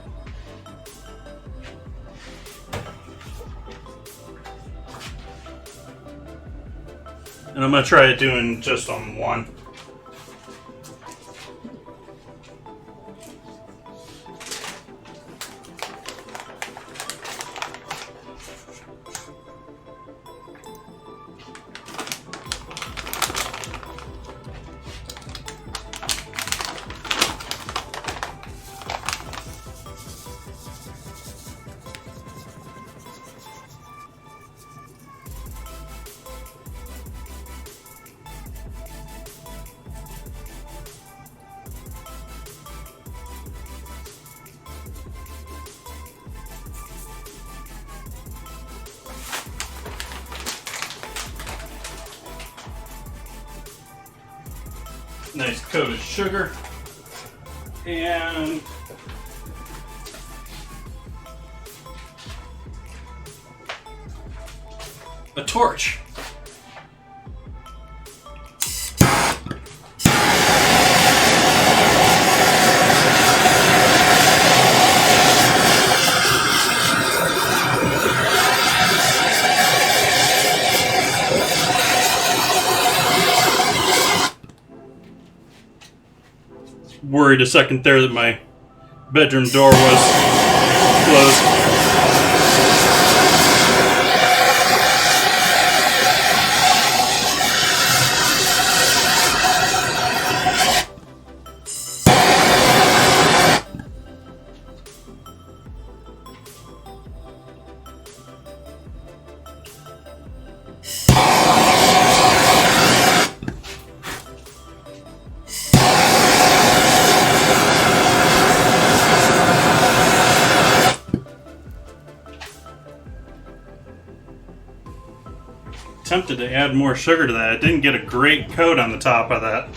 And I'm gonna try it doing just on one. Nice coat of sugar and a torch. Worried a second there that my bedroom door was closed. Tempted to add more sugar to that. It didn't get a great coat on the top of that.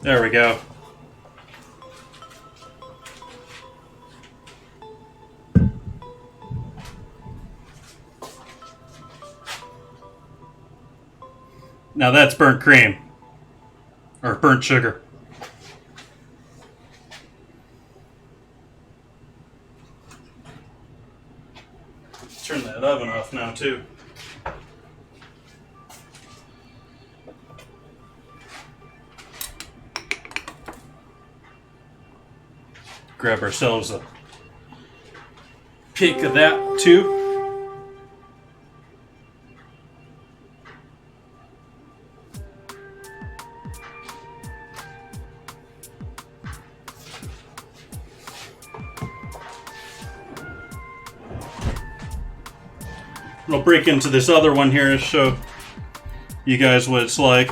There we go. Now that's burnt cream. Or burnt sugar. Turn that oven off now too. Grab ourselves a pick of that too. I'll break into this other one here to show you guys what it's like.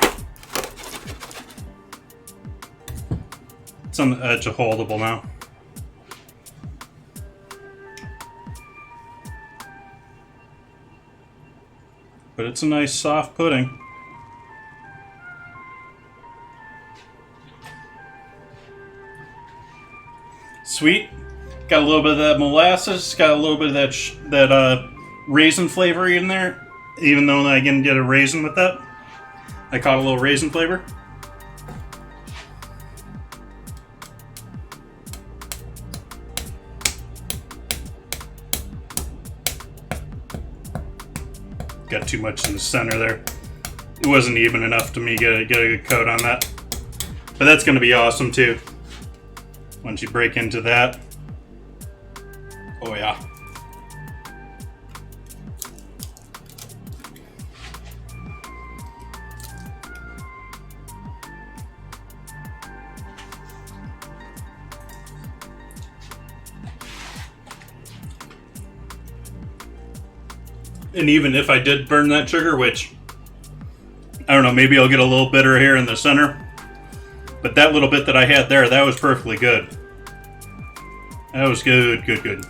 It's on the edge of holdable now. But it's a nice soft pudding. Sweet. Got a little bit of that molasses. Got a little bit of that raisin flavor in there. Even though I didn't get a raisin with that. I caught a little raisin flavor. Got too much in the center there. It wasn't even enough to me get a good coat on that. But that's going to be awesome too. Once you break into that. Oh yeah. And even if I did burn that sugar, which, I don't know, maybe I'll get a little bitter here in the center. But that little bit that I had there, that was perfectly good. That was good, good, good.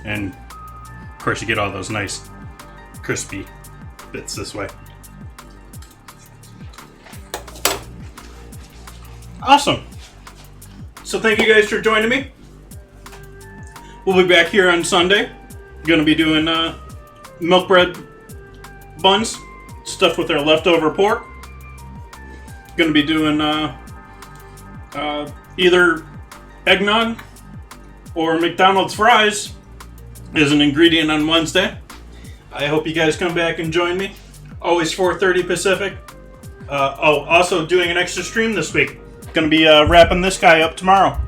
And, of course, you get all those nice, crispy bits this way. Awesome. So thank you guys for joining me. We'll be back here on Sunday. Gonna be doing milk bread buns stuffed with our leftover pork. Gonna be doing either eggnog or McDonald's fries as an ingredient on Wednesday. I hope you guys come back and join me. Always 4:30 Pacific. Also doing an extra stream this week. Gonna be wrapping this guy up tomorrow.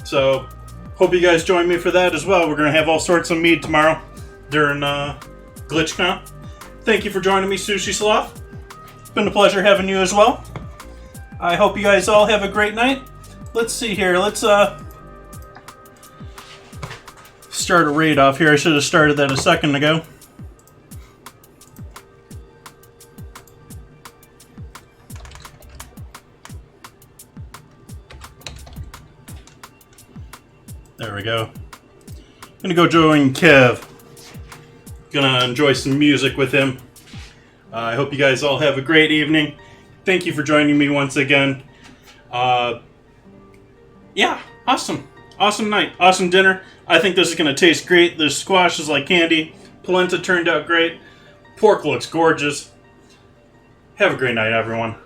So hope you guys join me for that as well. We're gonna have all sorts of mead tomorrow during GlitchCon. Thank you for joining me, Sushi Sloth. It's been a pleasure having you as well. I hope you guys all have a great night. Let's see here. Let's start a raid off here. I should have started that a second ago. There we go. Gonna go join Kev. Gonna enjoy some music with him. I hope you guys all have a great evening. Thank you for joining me once again. Yeah, awesome. Awesome night. Awesome dinner. I think this is gonna taste great. The squash is like candy. Polenta turned out great. Pork looks gorgeous. Have a great night, everyone.